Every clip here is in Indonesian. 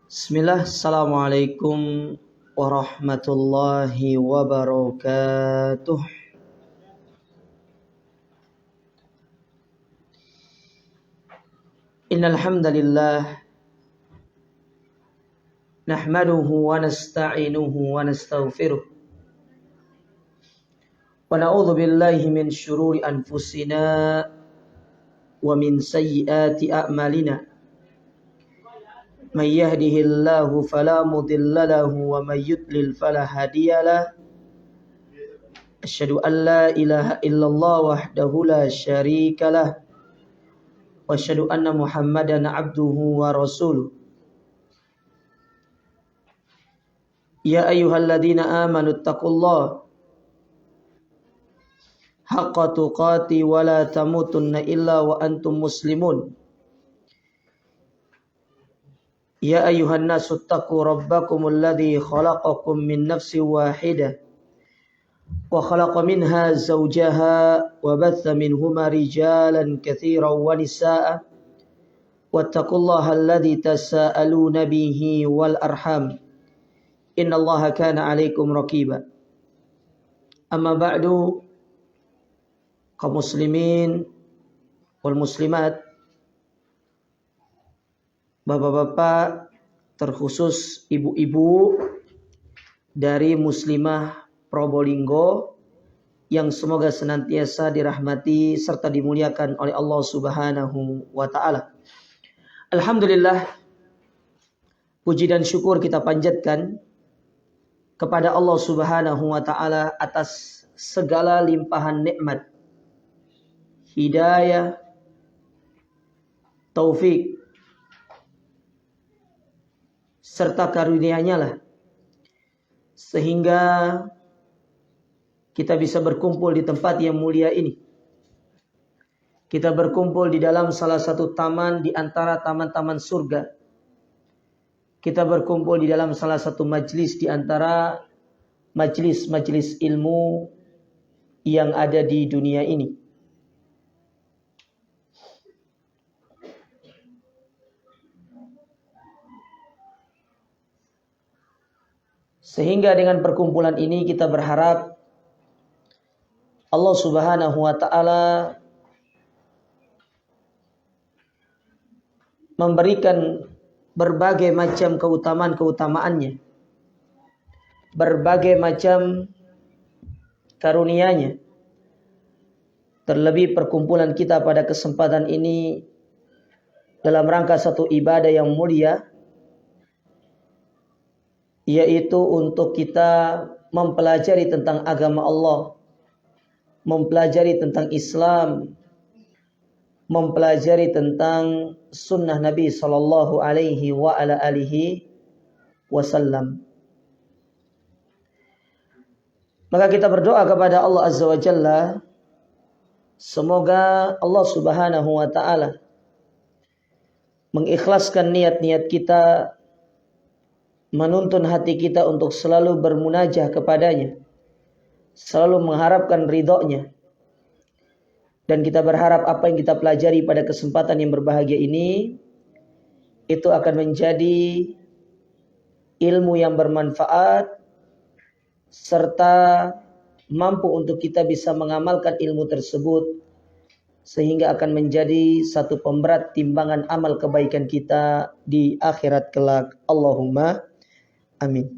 Bismillah, Assalamualaikum warahmatullahi wabarakatuh. Innal hamdalillah nahmaduhu wa nasta'inuhu wa nastaghfiruh wa na'udzu billahi min syururi anfusina wa min sayyiati a'malina. Man yahdihillahu fala mudilla lahu wa man yudlil fala hadiyalah. Asyhadu an la ilaha illallah wahdahu la syarikalah wa asyhadu anna Muhammadan abduhu wa rasuluh. Ya ayyuhalladzina amanu taqullaha haqqa tuqati wa la tamutunna illa wa antum muslimun. Ya ayyuhan nasu taqu rabbakumul ladzi khalaqakum min nafsin wahidah wa khalaqa minha zawjaha wa batha minhuma rijalan katsiran wa nisaa'a wattaqullaha alladzi tasaaluna bihi wal arham innallaha kana 'alaikum raqiba. Amma ba'du, kaum muslimin wal muslimat, bapak-bapak, terkhusus ibu-ibu dari Muslimah Probolinggo yang semoga senantiasa dirahmati serta dimuliakan oleh Allah Subhanahu wa taala. Alhamdulillah, puji dan syukur kita panjatkan kepada Allah Subhanahu wa taala atas segala limpahan nikmat, hidayah, taufik serta karunia-Nya lah sehingga kita bisa berkumpul di tempat yang mulia ini. Kita berkumpul di dalam salah satu taman di antara taman-taman surga. Kita berkumpul di dalam salah satu majlis di antara majlis-majlis ilmu yang ada di dunia ini. Sehingga dengan perkumpulan ini kita berharap Allah Subhanahu wa taala memberikan berbagai macam keutamaan-keutamaannya, berbagai macam karunia-Nya. Terlebih perkumpulan kita pada kesempatan ini dalam rangka satu ibadah yang mulia, yaitu untuk kita mempelajari tentang agama Allah, mempelajari tentang Islam, mempelajari tentang sunnah Nabi sallallahu alaihi wa ala alihi wasallam. Maka kita berdoa kepada Allah Azza wa Jalla, semoga Allah Subhanahu wa taala mengikhlaskan niat-niat kita, menuntun hati kita untuk selalu bermunajah kepadanya, selalu mengharapkan ridhonya. Dan kita berharap apa yang kita pelajari pada kesempatan yang berbahagia ini itu akan menjadi ilmu yang bermanfaat serta mampu untuk kita bisa mengamalkan ilmu tersebut sehingga akan menjadi satu pemberat timbangan amal kebaikan kita di akhirat kelak. Allahumma amin.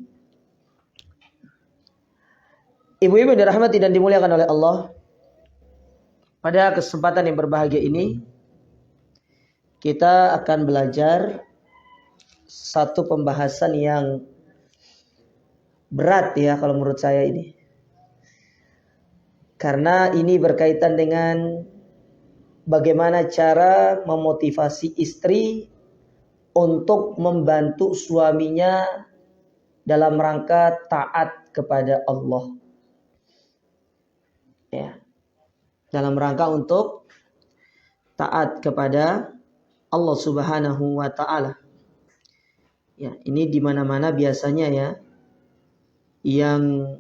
Ibu-ibu dirahmati dan dimuliakan oleh Allah, pada kesempatan yang berbahagia ini kita akan belajar satu pembahasan yang berat ya kalau menurut saya ini. Karena ini berkaitan dengan bagaimana cara memotivasi istri untuk membantu suaminya dalam rangka taat kepada Allah. Ya. Dalam rangka untuk taat kepada Allah Subhanahu wa taala. Ya, ini di mana-mana biasanya ya yang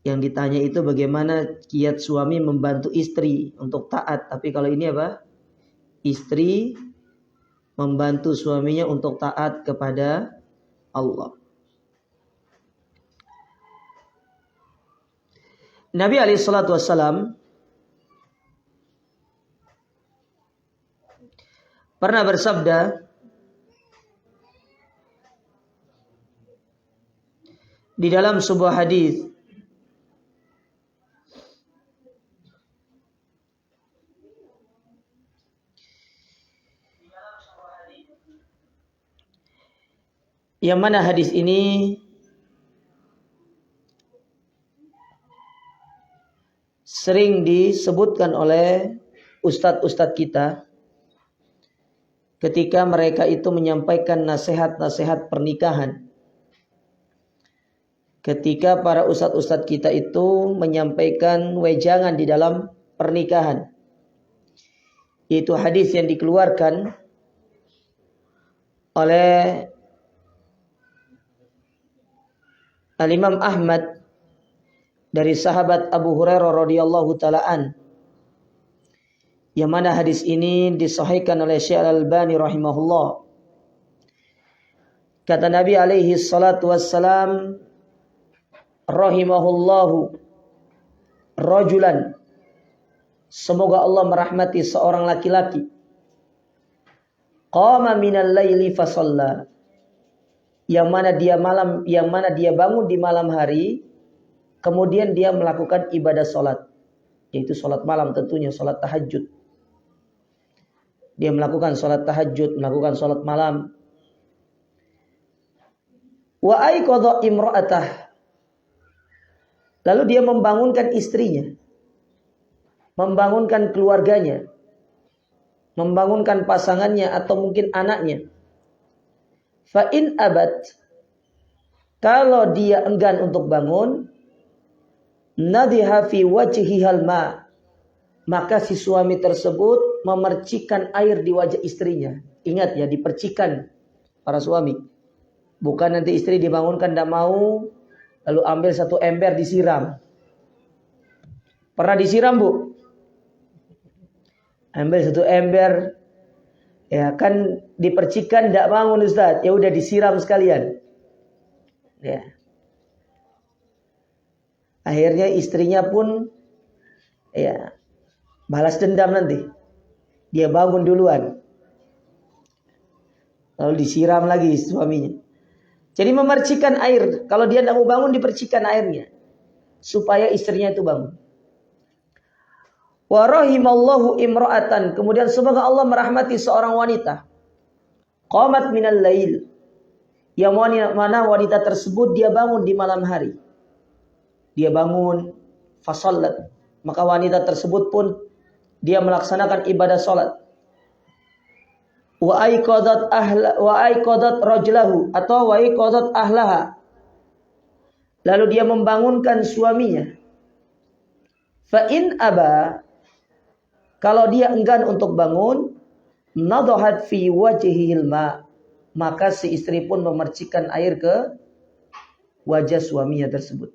yang ditanya itu bagaimana kiat suami membantu istri untuk taat. Tapi kalau ini apa? istri membantu suaminya untuk taat kepada Allah. Nabi SAW pernah bersabda di dalam sebuah hadis, yang mana hadis ini sering disebutkan oleh ustadz-ustadz kita ketika mereka itu menyampaikan nasihat-nasihat pernikahan. Ketika para ustadz-ustadz kita itu menyampaikan wejangan di dalam pernikahan. Itu hadis yang dikeluarkan oleh Al-Imam Ahmad dari sahabat Abu Hurairah radhiyallahu taala an. Yang mana hadis ini disahihkan oleh Syekh Al-Albani rahimahullah. Kata Nabi alaihi salatu wassalam, rahimahullahu rajulan, semoga Allah merahmati seorang laki-laki, qama minal laili fa shalla, yang mana dia bangun di malam hari, kemudian dia melakukan ibadah salat, yaitu salat malam, tentunya salat tahajud. Dia melakukan salat tahajud, melakukan salat malam. Wa aiqadha imra'atah, lalu dia membangunkan istrinya, membangunkan keluarganya, membangunkan pasangannya atau mungkin anaknya. Fa in abad, kalau dia enggan untuk bangun, nadhiha fi wajhihal ma, maka si suami tersebut memercikan air di wajah istrinya. Ingat ya, dipercikan para suami. Bukan nanti istri dibangunkan tidak mau, lalu ambil satu ember disiram. Pernah disiram, Bu? Ambil satu ember, ya kan dipercikan tidak bangun Ustaz, ya udah disiram sekalian. Ya. Akhirnya istrinya pun ya balas dendam nanti. Dia bangun duluan. Lalu disiram lagi suaminya. Jadi memercikan air. Kalau dia tidak mau bangun, dipercikan airnya. Supaya istrinya itu bangun. Wa rahimallahu imra'atan, kemudian semoga Allah merahmati seorang wanita, qamat minal lail, yang mana wanita tersebut dia bangun di malam hari. Dia bangun fasallat, maka wanita tersebut pun dia melaksanakan ibadah salat. Wa aiqadat rajlahu, atau wa aiqadat ahlaha, lalu dia membangunkan suaminya. Fa in aba, kalau dia enggan untuk bangun, nadhahat fi wajhihil ma, maka si istri pun memercikan air ke wajah suaminya tersebut.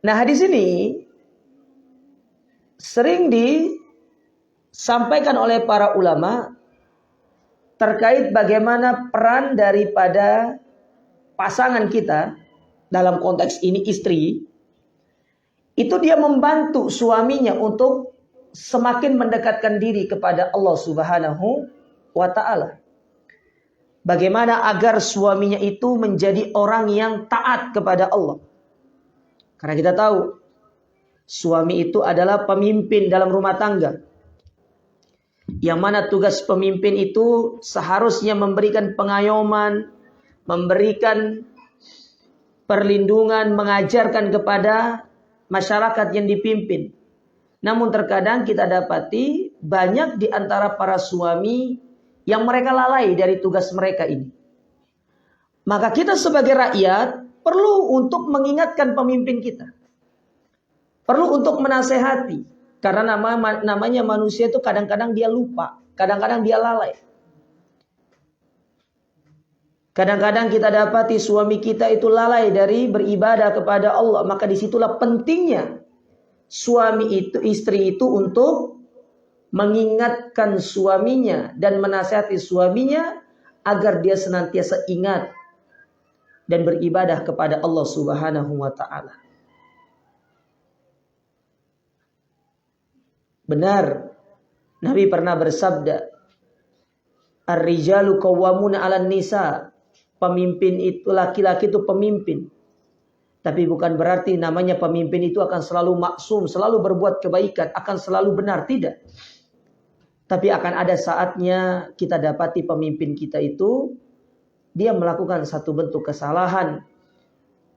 Nah, hadis ini sering disampaikan oleh para ulama terkait bagaimana peran daripada pasangan kita, dalam konteks ini istri, itu dia membantu suaminya untuk semakin mendekatkan diri kepada Allah Subhanahu wa ta'ala. Bagaimana agar suaminya itu menjadi orang yang taat kepada Allah. Karena kita tahu suami itu adalah pemimpin dalam rumah tangga. Yang mana tugas pemimpin itu seharusnya memberikan pengayoman, memberikan perlindungan, mengajarkan kepada masyarakat yang dipimpin. Namun terkadang kita dapati banyak di antara para suami yang mereka lalai dari tugas mereka ini. Maka kita sebagai rakyat perlu untuk mengingatkan pemimpin kita. Perlu untuk menasehati. Karena namanya manusia itu kadang-kadang dia lupa. Kadang-kadang dia lalai. Kadang-kadang kita dapati suami kita itu lalai dari beribadah kepada Allah. Maka disitulah pentingnya suami itu, istri itu untuk mengingatkan suaminya dan menasihati suaminya agar dia senantiasa ingat dan beribadah kepada Allah Subhanahu wa taala. Benar, Nabi pernah bersabda, "Ar-rijalu qawwamuna 'alan nisa." Pemimpin itu, laki-laki itu pemimpin. Tapi bukan berarti namanya pemimpin itu akan selalu maksum, selalu berbuat kebaikan, akan selalu benar, tidak. Tapi akan ada saatnya kita dapati pemimpin kita itu dia melakukan satu bentuk kesalahan.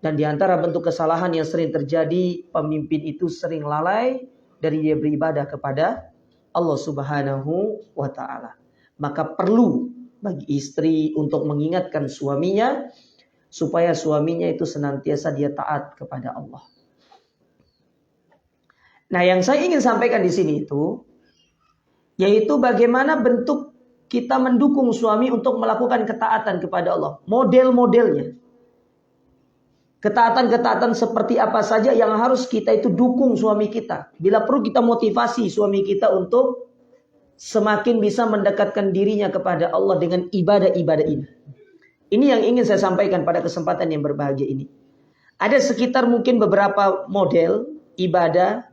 Dan di antara bentuk kesalahan yang sering terjadi, pemimpin itu sering lalai dari dia beribadah kepada Allah Subhanahu wa taala. Maka perlu bagi istri untuk mengingatkan suaminya supaya suaminya itu senantiasa dia taat kepada Allah. Nah, yang saya ingin sampaikan di sini itu yaitu bagaimana bentuk kita mendukung suami untuk melakukan ketaatan kepada Allah. Model-modelnya. Ketaatan-ketaatan seperti apa saja yang harus kita itu dukung suami kita. Bila perlu kita motivasi suami kita untuk semakin bisa mendekatkan dirinya kepada Allah dengan ibadah-ibadah ini. Ini yang ingin saya sampaikan pada kesempatan yang berbahagia ini. Ada sekitar mungkin beberapa model ibadah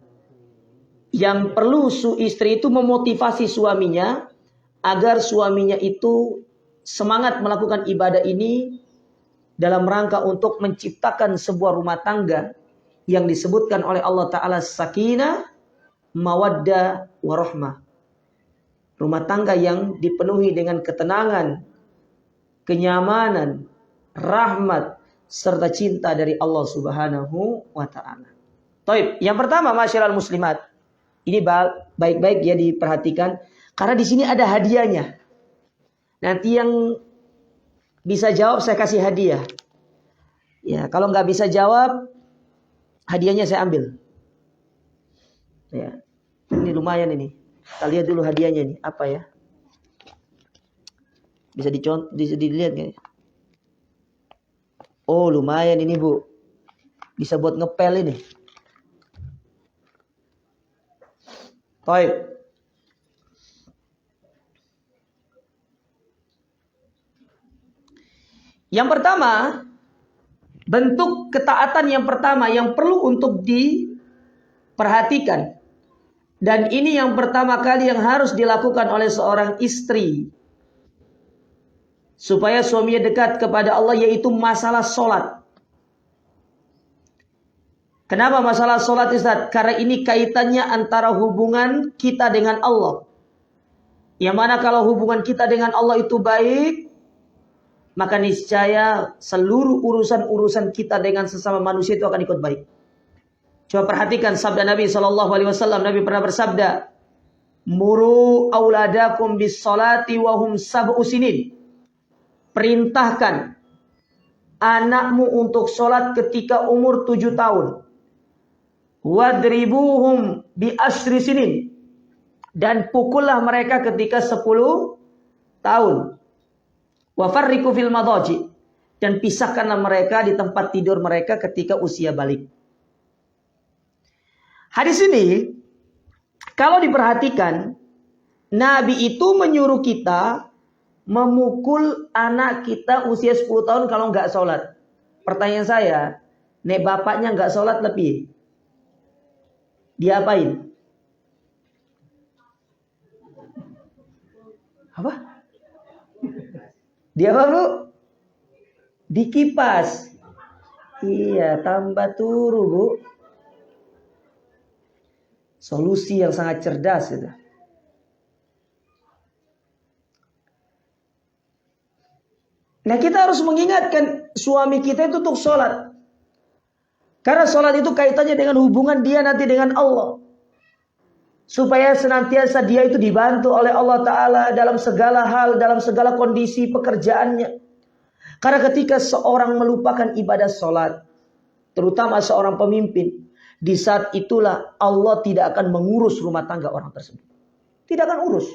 yang perlu istri itu memotivasi suaminya agar suaminya itu semangat melakukan ibadah ini dalam rangka untuk menciptakan sebuah rumah tangga yang disebutkan oleh Allah Ta'ala sakinah, mawaddah, warahmah. Rumah tangga yang dipenuhi dengan ketenangan, kenyamanan, rahmat, serta cinta dari Allah Subhanahu wa ta'ala. Taib, yang pertama masyiral muslimat. Ini baik-baik ya diperhatikan. Karena di sini ada hadiahnya. Nanti yang bisa jawab saya kasih hadiah. Ya, kalau nggak bisa jawab, hadiahnya saya ambil. Ya, ini lumayan ini. Kita lihat dulu hadiahnya nih, apa ya? Bisa dilihat nggak? Oh, lumayan ini Bu. Bisa buat ngepel ini. Baik. Yang pertama, bentuk ketaatan yang pertama yang perlu untuk diperhatikan. Dan ini yang pertama kali yang harus dilakukan oleh seorang istri supaya suaminya dekat kepada Allah, yaitu masalah sholat. Kenapa masalah sholat, Ustaz? Karena ini kaitannya antara hubungan kita dengan Allah. Yang mana kalau hubungan kita dengan Allah itu baik, maka niscaya seluruh urusan-urusan kita dengan sesama manusia itu akan ikut baik. Coba perhatikan sabda Nabi SAW. Nabi pernah bersabda, "Muru auladakum bis salati wa hum sab'u sinin." Perintahkan anakmu untuk sholat ketika umur 7 tahun. Wadribuhum bi asyri sinin. Dan pukullah mereka ketika 10 tahun. Wa farriqu fil madaji. Dan pisahkanlah mereka di tempat tidur mereka ketika usia balik. Hadis ini kalau diperhatikan, Nabi itu menyuruh kita memukul anak kita usia 10 tahun kalau nggak sholat. Pertanyaan saya, nek bapaknya nggak sholat lebih, diapain? Apa? Dia apa Bu? Dikipas. Iya, tambah turu Bu. Solusi yang sangat cerdas itu. Nah, kita harus mengingatkan suami kita itu untuk sholat. Karena sholat itu kaitannya dengan hubungan dia nanti dengan Allah. Supaya senantiasa dia itu dibantu oleh Allah Ta'ala dalam segala hal, dalam segala kondisi pekerjaannya. Karena ketika seorang melupakan ibadah sholat, terutama seorang pemimpin, di saat itulah Allah tidak akan mengurus rumah tangga orang tersebut. Tidak akan urus.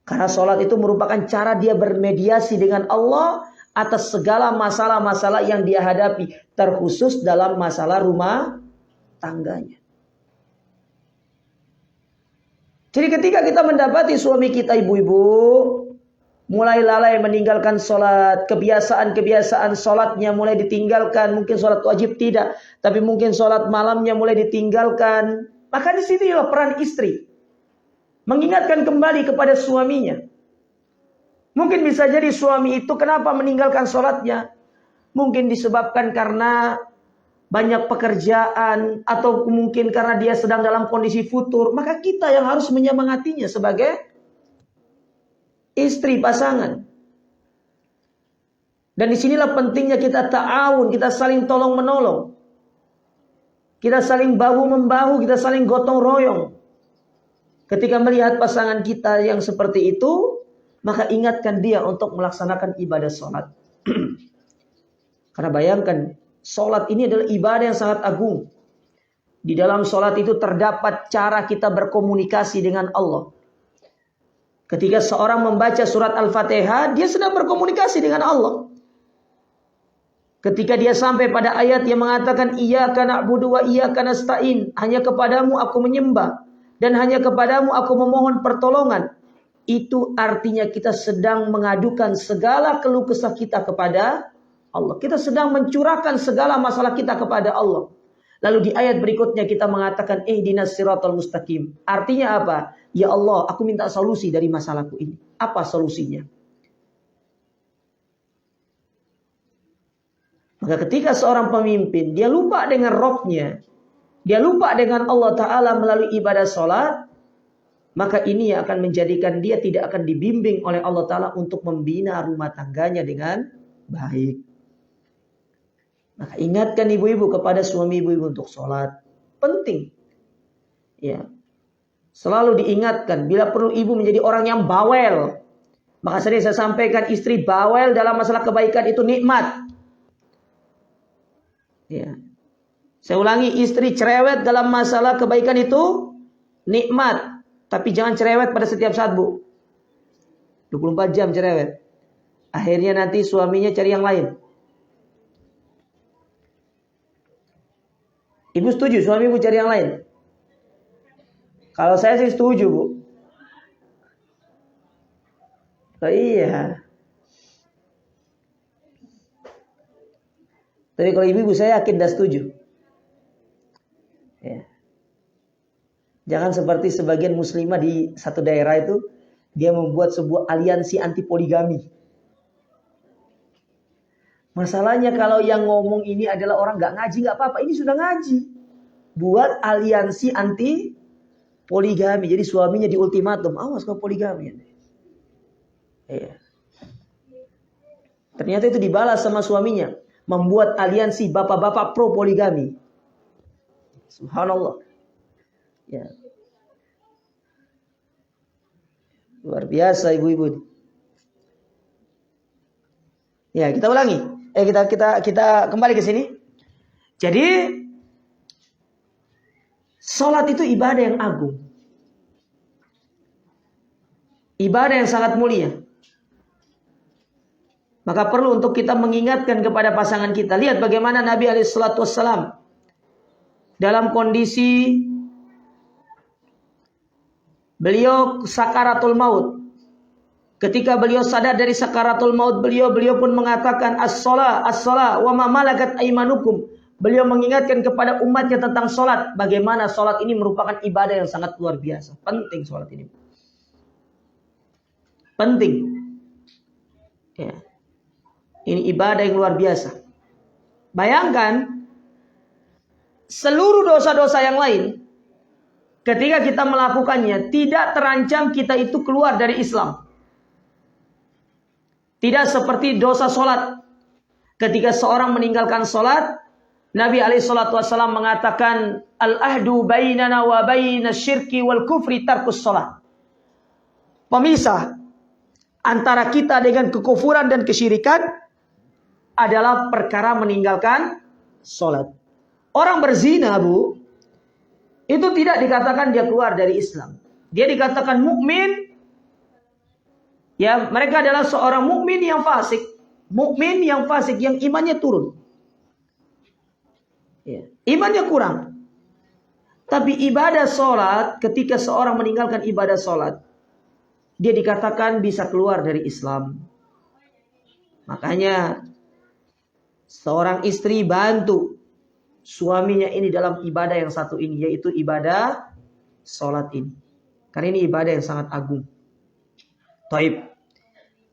Karena sholat itu merupakan cara dia bermediasi dengan Allah atas segala masalah-masalah yang dia hadapi. Terkhusus dalam masalah rumah tangganya. Jadi ketika kita mendapati suami kita, ibu-ibu, mulai lalai meninggalkan sholat, kebiasaan-kebiasaan sholatnya mulai ditinggalkan, mungkin sholat wajib tidak, tapi mungkin sholat malamnya mulai ditinggalkan, maka di sinilah peran istri mengingatkan kembali kepada suaminya. Mungkin bisa jadi suami itu kenapa meninggalkan sholatnya? Mungkin disebabkan karena banyak pekerjaan, atau mungkin karena dia sedang dalam kondisi futur. Maka kita yang harus menyemangatinya sebagai istri, pasangan. Dan disinilah pentingnya kita ta'awun, kita saling tolong menolong, kita saling bahu membahu, kita saling gotong royong. Ketika melihat pasangan kita yang seperti itu, maka ingatkan dia untuk melaksanakan ibadah sholat. Karena bayangkan, sholat ini adalah ibadah yang sangat agung. Di dalam sholat itu terdapat cara kita berkomunikasi dengan Allah. Ketika seorang membaca surat Al-Fatihah, dia sedang berkomunikasi dengan Allah. Ketika dia sampai pada ayat yang mengatakan iyyaka na'budu wa iyyaka nasta'in, hanya kepadamu aku menyembah dan hanya kepadamu aku memohon pertolongan. Itu artinya kita sedang mengadukan segala keluh kesah kita kepada Allah. Kita sedang mencurahkan segala masalah kita kepada Allah. Lalu di ayat berikutnya kita mengatakan ihdinas siratal mustaqim. Artinya apa? Ya Allah, aku minta solusi dari masalahku ini. Apa solusinya? Maka ketika seorang pemimpin, dia lupa dengan Rabb-nya, dia lupa dengan Allah Ta'ala melalui ibadah sholat, maka ini yang akan menjadikan dia tidak akan dibimbing oleh Allah Ta'ala untuk membina rumah tangganya dengan baik. Maka ingatkan ibu-ibu kepada suami ibu-ibu untuk sholat. Penting. Ya. Selalu diingatkan. Bila perlu ibu menjadi orang yang bawel. Maka sering saya sampaikan, istri bawel dalam masalah kebaikan itu nikmat. Ya. Saya ulangi, istri cerewet dalam masalah kebaikan itu nikmat. Tapi jangan cerewet pada setiap saat, Bu. 24 jam cerewet. Akhirnya nanti suaminya cari yang lain. Ibu setuju suami ibu cari yang lain? Kalau saya sih setuju, Bu. Oh, iya. Tapi kalau ibu saya yakin dah setuju. Ya. Jangan seperti sebagian muslimah di satu daerah itu, dia membuat sebuah aliansi anti poligami. Masalahnya kalau yang ngomong ini adalah orang gak ngaji, gak apa-apa. Ini sudah ngaji. Buat aliansi anti poligami. Jadi suaminya di ultimatum, awas kau poligami. Iya. Ternyata itu dibalas sama suaminya. Membuat aliansi bapak-bapak pro poligami. Subhanallah. Ya. Luar biasa ibu-ibu. Ya, kita ulangi. Kita kembali ke sini. Jadi salat itu ibadah yang agung. Ibadah yang sangat mulia. Maka perlu untuk kita mengingatkan kepada pasangan kita. Lihat bagaimana Nabi SAW dalam kondisi beliau sakaratul maut. Ketika beliau sadar dari sakaratul maut beliau pun mengatakan as-shalah wa ma malakat aimanukum. Beliau mengingatkan kepada umatnya tentang salat, bagaimana salat ini merupakan ibadah yang sangat luar biasa. Penting salat ini. Penting. Ya. Ini ibadah yang luar biasa. Bayangkan seluruh dosa-dosa yang lain ketika kita melakukannya tidak terancam kita itu keluar dari Islam. Tidak seperti dosa solat. Ketika seorang meninggalkan solat, Nabi SAW mengatakan, Al-ahdu bainana wa baina syirki wal kufri tarkus solat. Pemisah antara kita dengan kekufuran dan kesyirikan adalah perkara meninggalkan solat. Orang berzina, Bu, itu tidak dikatakan dia keluar dari Islam. Dia dikatakan mukmin. Ya, mereka adalah seorang mukmin yang fasik. Mukmin yang fasik, yang imannya turun. Ya, imannya kurang. Tapi ibadah sholat, ketika seorang meninggalkan ibadah sholat, dia dikatakan bisa keluar dari Islam. Makanya seorang istri bantu suaminya ini dalam ibadah yang satu ini, yaitu ibadah sholat ini. Karena ini ibadah yang sangat agung. Taib.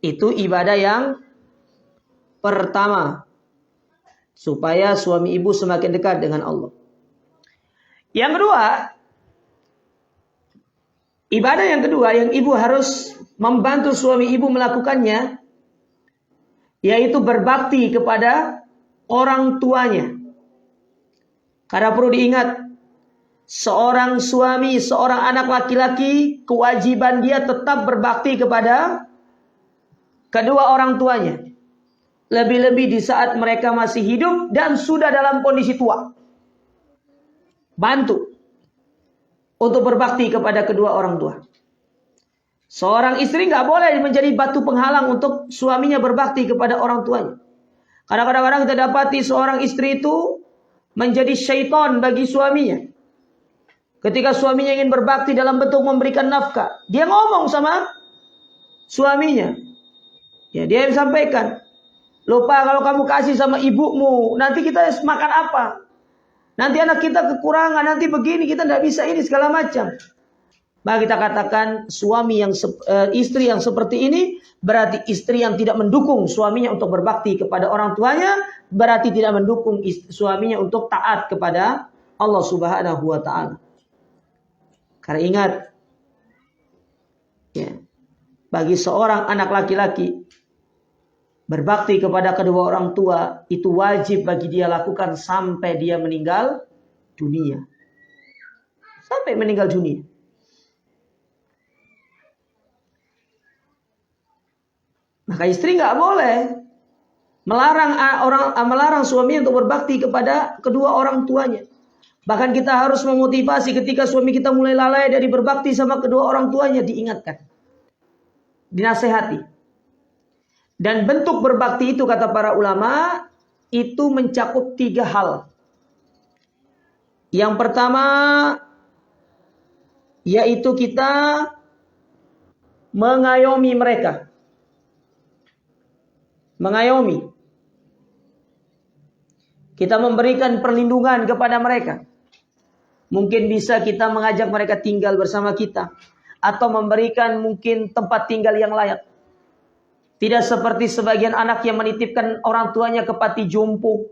Itu ibadah yang pertama. Supaya suami ibu semakin dekat dengan Allah. Yang kedua, ibadah yang kedua yang ibu harus membantu suami ibu melakukannya, yaitu berbakti kepada orang tuanya. Karena perlu diingat, seorang suami, seorang anak laki-laki, kewajiban dia tetap berbakti kepada kedua orang tuanya. Lebih-lebih di saat mereka masih hidup dan sudah dalam kondisi tua. Bantu untuk berbakti kepada kedua orang tua. Seorang istri nggak boleh menjadi batu penghalang untuk suaminya berbakti kepada orang tuanya. Karena kadang-kadang kita dapati seorang istri itu menjadi syaitan bagi suaminya. Ketika suaminya ingin berbakti dalam bentuk memberikan nafkah, dia ngomong sama suaminya. Ya, dia yang sampaikan, lupa kalau kamu kasih sama ibumu, nanti kita makan apa? Nanti anak kita kekurangan, nanti begini, kita tidak bisa ini, segala macam. Maka kita katakan istri yang seperti ini berarti istri yang tidak mendukung suaminya untuk berbakti kepada orang tuanya, berarti tidak mendukung suaminya untuk taat kepada Allah Subhanahu wa taala. Karena ingat, ya, bagi seorang anak laki-laki berbakti kepada kedua orang tua itu wajib bagi dia lakukan sampai dia meninggal dunia. Sampai meninggal dunia. Maka istri nggak boleh melarang suami untuk berbakti kepada kedua orang tuanya. Bahkan kita harus memotivasi ketika suami kita mulai lalai dari berbakti sama kedua orang tuanya, diingatkan, dinasehati. Dan bentuk berbakti itu kata para ulama itu mencakup 3 hal. Yang pertama yaitu kita mengayomi mereka. Mengayomi. Kita memberikan perlindungan kepada mereka. Mungkin bisa kita mengajak mereka tinggal bersama kita. Atau memberikan mungkin tempat tinggal yang layak. Tidak seperti sebagian anak yang menitipkan orang tuanya ke panti jompo.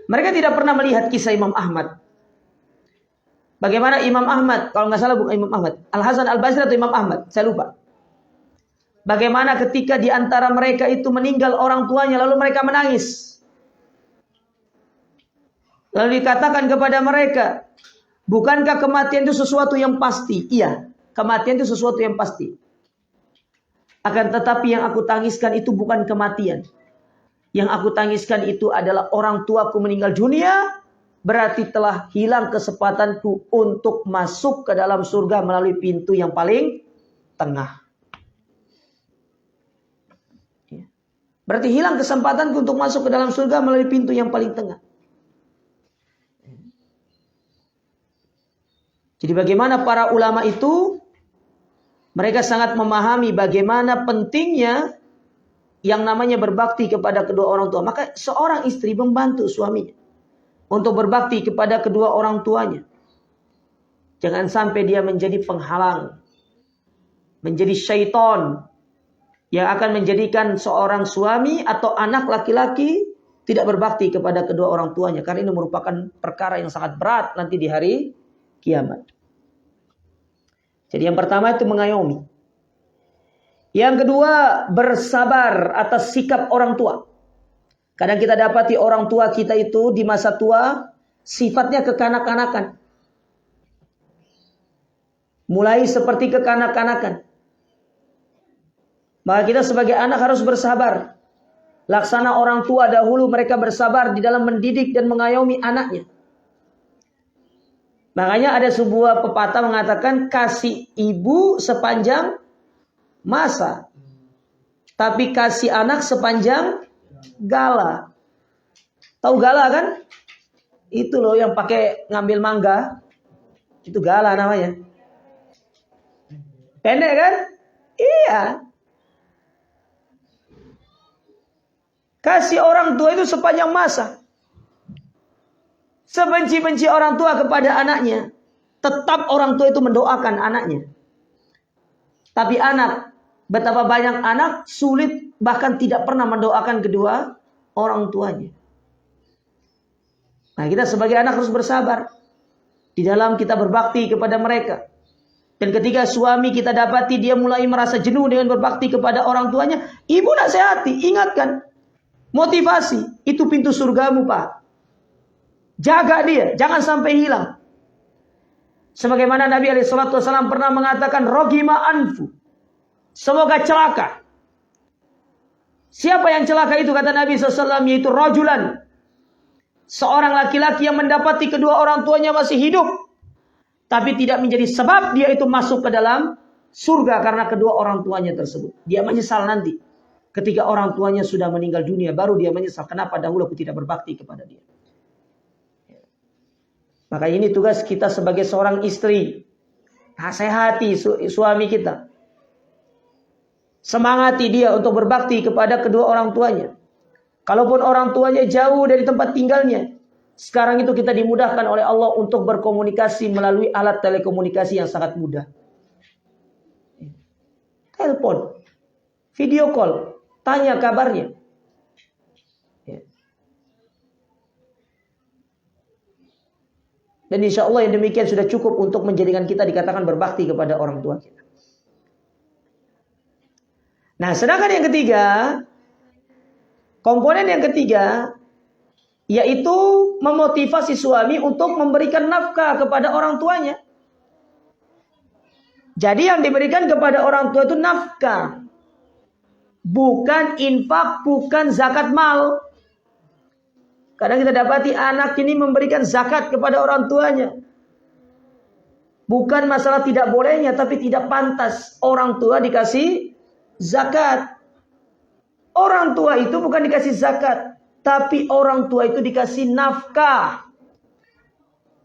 Mereka tidak pernah melihat kisah Imam Ahmad. Bagaimana Imam Ahmad, kalau nggak salah bukan Imam Ahmad, Al-Hasan Al-Basri atau Imam Ahmad, saya lupa. Bagaimana ketika di antara mereka itu meninggal orang tuanya, lalu mereka menangis. Lalu dikatakan kepada mereka, bukankah kematian itu sesuatu yang pasti? Iya, kematian itu sesuatu yang pasti. Akan tetapi yang aku tangiskan itu bukan kematian. Yang aku tangiskan itu adalah orang tuaku meninggal dunia. Berarti telah hilang kesempatanku untuk masuk ke dalam surga melalui pintu yang paling tengah. Berarti hilang kesempatanku untuk masuk ke dalam surga melalui pintu yang paling tengah. Jadi bagaimana para ulama itu, mereka sangat memahami bagaimana pentingnya yang namanya berbakti kepada kedua orang tua. Maka seorang istri membantu suaminya untuk berbakti kepada kedua orang tuanya. Jangan sampai dia menjadi penghalang, menjadi syaitan yang akan menjadikan seorang suami atau anak laki-laki tidak berbakti kepada kedua orang tuanya. Karena ini merupakan perkara yang sangat berat nanti di hari kiamat. Jadi yang pertama itu mengayomi. Yang kedua, bersabar atas sikap orang tua. Kadang kita dapati orang tua kita itu di masa tua sifatnya kekanak-kanakan. Mulai seperti kekanak-kanakan. Maka kita sebagai anak harus bersabar. Laksana orang tua dahulu mereka bersabar di dalam mendidik dan mengayomi anaknya. Makanya ada sebuah pepatah mengatakan kasih ibu sepanjang masa, tapi kasih anak sepanjang gala. Tahu gala kan? Itu loh yang pakai ngambil mangga. Itu gala namanya. Pendek kan? Iya. Kasih orang tua itu sepanjang masa. Sebenci-benci orang tua kepada anaknya, tetap orang tua itu mendoakan anaknya. Tapi anak, betapa banyak anak sulit bahkan tidak pernah mendoakan kedua orang tuanya. Nah, kita sebagai anak harus bersabar di dalam kita berbakti kepada mereka. Dan ketika suami kita dapati dia mulai merasa jenuh dengan berbakti kepada orang tuanya, ibu nasihati, ingatkan, motivasi, itu pintu surgamu, Pak. Jaga dia, jangan sampai hilang. Sebagaimana Nabi SAW pernah mengatakan, rogima anfu, semoga celaka. Siapa yang celaka itu, kata Nabi SAW, yaitu rajulan, seorang laki-laki yang mendapati kedua orang tuanya masih hidup, tapi tidak menjadi sebab dia itu masuk ke dalam surga karena kedua orang tuanya tersebut. Dia menyesal nanti. Ketika orang tuanya sudah meninggal dunia, baru dia menyesal. Kenapa dahulu aku tidak berbakti kepada dia. Maka ini tugas kita sebagai seorang istri. Nasihati suami kita. Semangati dia untuk berbakti kepada kedua orang tuanya. Kalaupun orang tuanya jauh dari tempat tinggalnya, sekarang itu kita dimudahkan oleh Allah untuk berkomunikasi melalui alat telekomunikasi yang sangat mudah. Telepon, video call, tanya kabarnya. Dan insya Allah yang demikian sudah cukup untuk menjadikan kita dikatakan berbakti kepada orang tua kita. Nah, sedangkan yang ketiga, komponen yang ketiga, yaitu memotivasi suami untuk memberikan nafkah kepada orang tuanya. Jadi yang diberikan kepada orang tua itu nafkah. Bukan infak, bukan zakat mal. Kadang kita dapati anak ini memberikan zakat kepada orang tuanya. Bukan masalah tidak bolehnya, tapi tidak pantas orang tua dikasih zakat. Orang tua itu bukan dikasih zakat, tapi orang tua itu dikasih nafkah.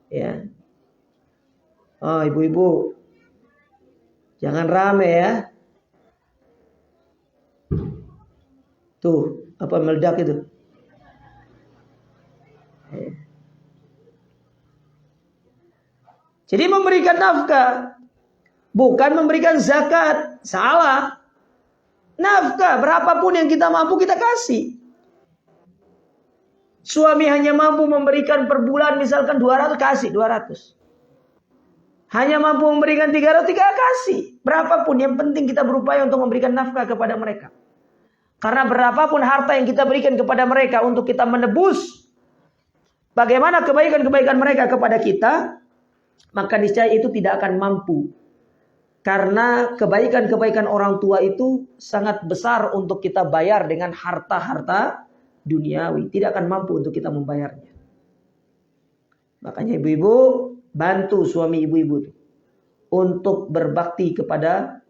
Ya. Oh, ibu-ibu, jangan rame ya. Tuh, apa meledak itu? Jadi memberikan nafkah, bukan memberikan zakat. Salah. Nafkah, berapapun yang kita mampu kita kasih. Suami hanya mampu memberikan per bulan misalkan 200, kasih 200. Hanya mampu memberikan 300, kasih. Berapapun, yang penting kita berupaya untuk memberikan nafkah kepada mereka. Karena berapapun harta yang kita berikan kepada mereka untuk kita menebus bagaimana kebaikan-kebaikan mereka kepada kita, maka niscaya itu tidak akan mampu. Karena kebaikan-kebaikan orang tua itu sangat besar untuk kita bayar dengan harta-harta duniawi. Tidak akan mampu untuk kita membayarnya. Makanya ibu-ibu, bantu suami ibu-ibu untuk berbakti kepada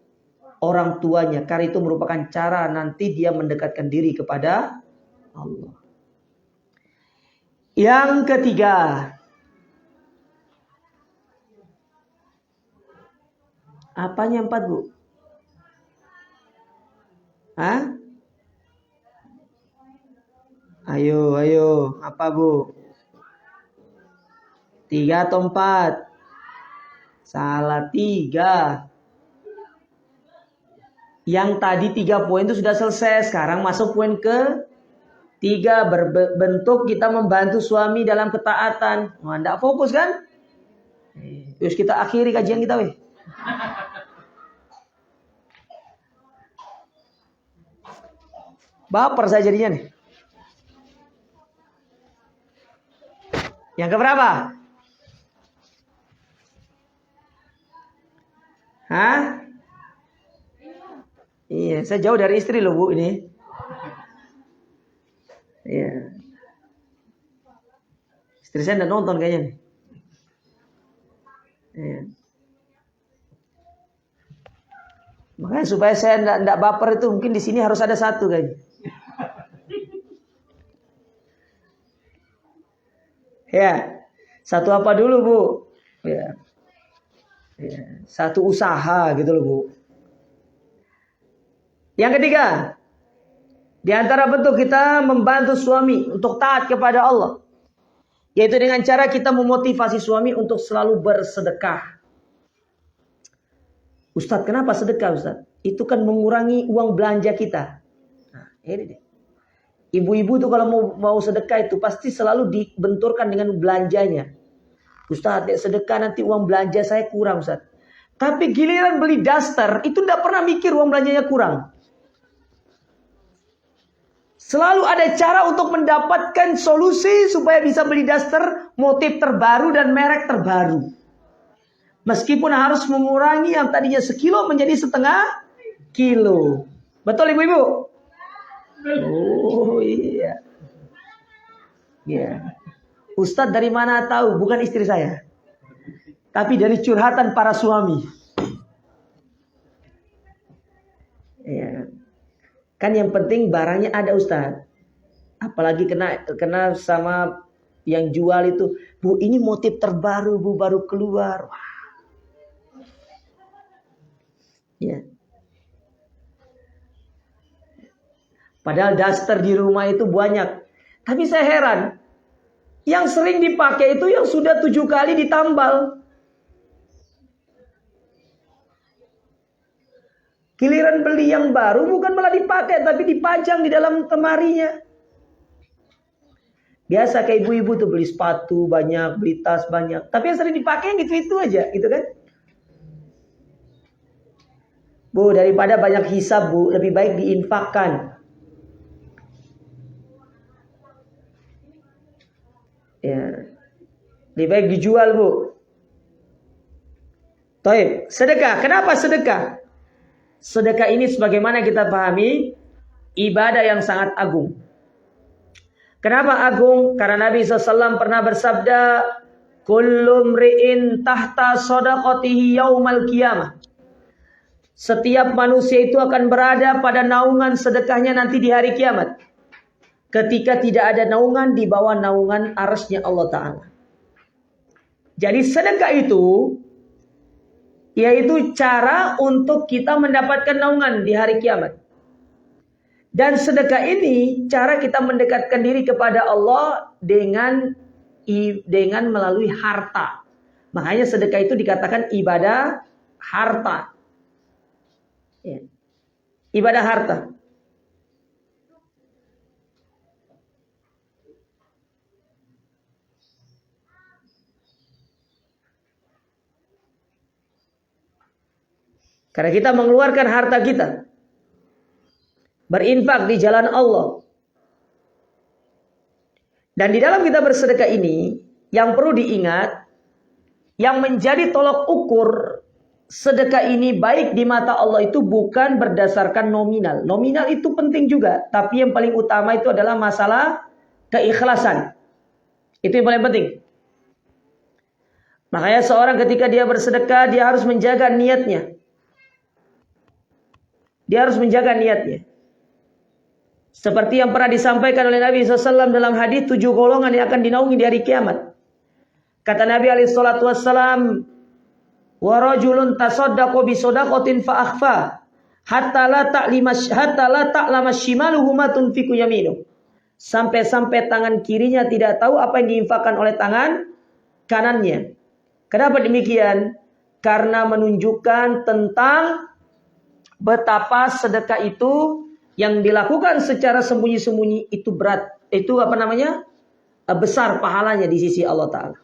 orang tuanya. Karena itu merupakan cara nanti dia mendekatkan diri kepada Allah. Yang ketiga, apanya 4, Bu? Hah? Ayo. Apa, Bu? 3 atau 4? Salah, 3. Yang tadi 3 poin itu sudah selesai. Sekarang masuk poin ke 3. Berbentuk kita membantu suami dalam ketaatan. Wah, enggak fokus kan? Terus kita akhiri kajian kita, weh. Baper saya jadinya nih. Yang keberapa? Hah? Iya, saya jauh dari istri loh, Bu, ini. Iya. Istri saya enggak nonton kayaknya nih. Iya. Makanya supaya saya enggak baper itu mungkin di sini harus ada 1 kayaknya. Ya. Satu apa dulu, Bu? Ya. Ya. Satu usaha gitu loh, Bu. Yang ketiga, di antara bentuk kita membantu suami untuk taat kepada Allah, yaitu dengan cara kita memotivasi suami untuk selalu bersedekah. Ustadz, kenapa sedekah, Ustadz? Itu kan mengurangi uang belanja kita. Nah, ini deh. Ibu-ibu tuh kalau mau sedekah itu pasti selalu dibenturkan dengan belanjanya. Ustadz, sedekah nanti uang belanja saya kurang, Ustadz. Tapi giliran beli daster, itu tidak pernah mikir uang belanjanya kurang. Selalu ada cara untuk mendapatkan solusi supaya bisa beli daster motif terbaru dan merek terbaru. Meskipun harus mengurangi yang tadinya sekilo menjadi setengah kilo. Betul ibu-ibu? Oh iya. Ya. Ustadz dari mana tahu? Bukan istri saya. Tapi dari curhatan para suami. Ya. Kan yang penting barangnya ada, Ustadz. Apalagi kena sama yang jual itu. Bu, ini motif terbaru, Bu, baru keluar. Wah. Ya. Padahal daster di rumah itu banyak. Tapi saya heran. Yang sering dipakai itu yang sudah 7 kali ditambal. Giliran beli yang baru bukan malah dipakai, tapi dipajang di dalam lemarinya. Biasa kayak ibu-ibu tuh beli sepatu banyak, beli tas banyak. Tapi yang sering dipakai yang itu aja, gitu kan? Bu, daripada banyak hisab, Bu, lebih baik diinfakkan. Ya. Lebih baik dijual, Bu. Taib, sedekah. Kenapa sedekah? Sedekah ini sebagaimana kita pahami, ibadah yang sangat agung. Kenapa agung? Karena Nabi SAW pernah bersabda, kullu mri'in tahta shadaqatihi yaumal qiyamah. Setiap manusia itu akan berada pada naungan sedekahnya nanti di hari kiamat. Ketika tidak ada naungan di bawah naungan arsy-Nya Allah Ta'ala. Jadi sedekah itu yaitu cara untuk kita mendapatkan naungan di hari kiamat. Dan sedekah ini cara kita mendekatkan diri kepada Allah dengan melalui harta. Makanya sedekah itu dikatakan ibadah harta. Ya. Ibadah harta. Karena kita mengeluarkan harta kita. Berinfak di jalan Allah. Dan di dalam kita bersedekah ini, yang perlu diingat, yang menjadi tolok ukur sedekah ini baik di mata Allah itu bukan berdasarkan nominal. Nominal itu penting juga. Tapi yang paling utama itu adalah masalah keikhlasan. Itu yang paling penting. Makanya seorang ketika dia bersedekah, dia harus menjaga niatnya. Dia harus menjaga niatnya. Seperti yang pernah disampaikan oleh Nabi SAW dalam hadis 7 golongan yang akan dinaungi di hari kiamat. Kata Nabi SAW, wa rajulun tasaddaqo bi shadaqatin fa akhfa hatta la ta'lama shimaluhu ma tunfiqu yaminu. Sampai-sampai tangan kirinya tidak tahu apa yang diinfakkan oleh tangan kanannya. Kenapa demikian? Karena menunjukkan tentang betapa sedekah itu yang dilakukan secara sembunyi-sembunyi itu berat, itu besar pahalanya di sisi Allah Ta'ala.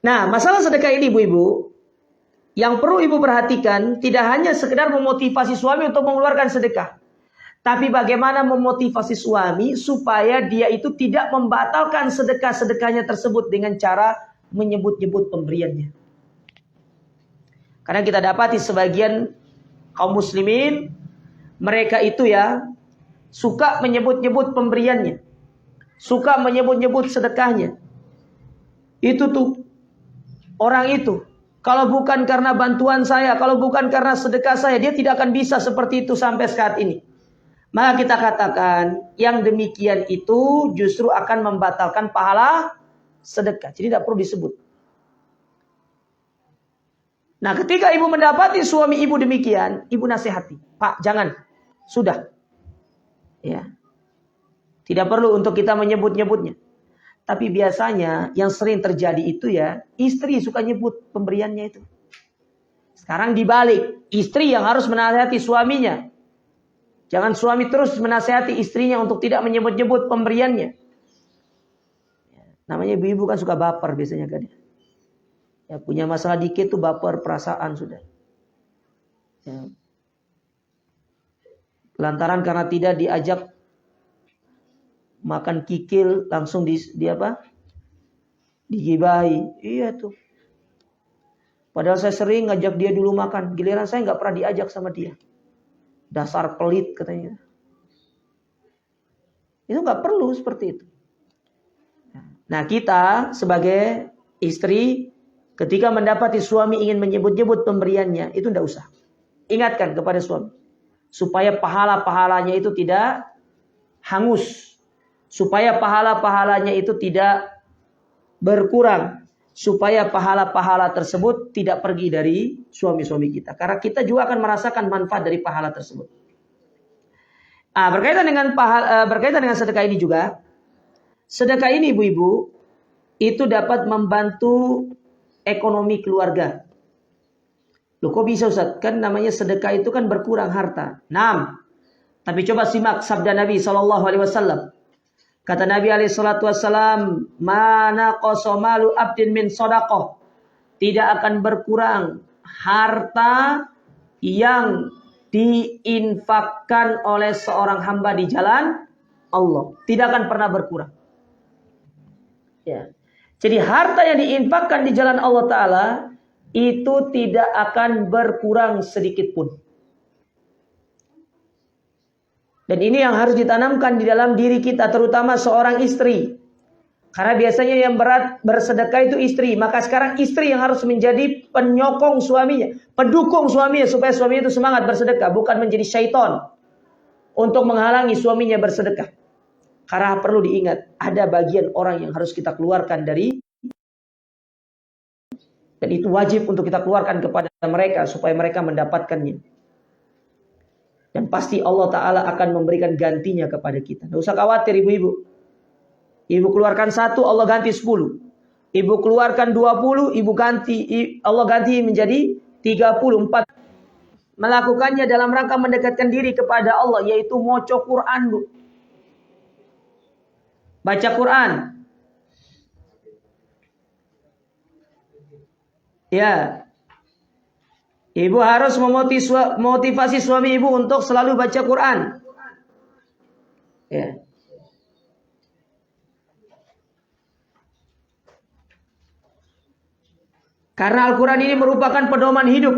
Nah, masalah sedekah ini ibu-ibu, yang perlu ibu perhatikan tidak hanya sekedar memotivasi suami untuk mengeluarkan sedekah, tapi bagaimana memotivasi suami supaya dia itu tidak membatalkan sedekah-sedekahnya tersebut dengan cara menyebut-nyebut pemberiannya. Karena kita dapati sebagian kaum muslimin, mereka itu ya suka menyebut-nyebut pemberiannya, suka menyebut-nyebut sedekahnya. Itu tuh orang itu, kalau bukan karena bantuan saya, kalau bukan karena sedekah saya, dia tidak akan bisa seperti itu sampai saat ini. Maka kita katakan yang demikian itu justru akan membatalkan pahala sedekah. Jadi tidak perlu disebut. Nah, ketika ibu mendapati suami ibu demikian, ibu nasihati. Pak, jangan. Sudah. Ya. Tidak perlu untuk kita menyebut-nyebutnya. Tapi biasanya yang sering terjadi itu ya, istri suka nyebut pemberiannya itu. Sekarang dibalik, istri yang harus menasihati suaminya. Jangan suami terus menasihati istrinya untuk tidak menyebut-nyebut pemberiannya. Namanya ibu-ibu kan suka baper biasanya kan. Ya, punya masalah dikit tuh baper, perasaan sudah. Ya. Lantaran karena tidak diajak makan kikil langsung di apa? Digibahi. Iya tuh. Padahal saya sering ngajak dia dulu makan. Giliran saya nggak pernah diajak sama dia. Dasar pelit katanya. Itu nggak perlu seperti itu. Nah, kita sebagai istri ketika mendapati suami ingin menyebut-nyebut pemberiannya, itu tidak usah. Ingatkan kepada suami. Supaya pahala-pahalanya itu tidak hangus. Supaya pahala-pahalanya itu tidak berkurang. Supaya pahala-pahala tersebut tidak pergi dari suami-suami kita. Karena kita juga akan merasakan manfaat dari pahala tersebut. Nah, berkaitan dengan sedekah ini juga. Sedekah ini ibu-ibu, itu dapat membantu ekonomi keluarga. Loh kok bisa Ustaz? Kan namanya sedekah itu kan berkurang harta. Naam. Tapi coba simak sabda Nabi SAW. Kata Nabi SAW, mana qasomalu abdin min sodakoh. Tidak akan berkurang harta yang diinfakkan oleh seorang hamba di jalan Allah. Tidak akan pernah berkurang. Ya. Jadi harta yang diinfakkan di jalan Allah Ta'ala itu tidak akan berkurang sedikit pun. Dan ini yang harus ditanamkan di dalam diri kita, terutama seorang istri. Karena biasanya yang berat bersedekah itu istri. Maka sekarang istri yang harus menjadi penyokong suaminya, pendukung suaminya supaya suaminya itu semangat bersedekah. Bukan menjadi syaitan untuk menghalangi suaminya bersedekah. Karena perlu diingat, ada bagian orang yang harus kita keluarkan dari. Dan itu wajib untuk kita keluarkan kepada mereka supaya mereka mendapatkannya. Dan pasti Allah Ta'ala akan memberikan gantinya kepada kita. Tidak usah khawatir ibu-ibu. Ibu keluarkan 1, Allah ganti 10. Ibu keluarkan 20, Allah ganti menjadi 34. Melakukannya dalam rangka mendekatkan diri kepada Allah, yaitu moco Quran, Bu. Baca Quran. Ya. Ibu harus memotivasi suami ibu untuk selalu baca Quran. Ya. Karena Al-Quran ini merupakan pedoman hidup.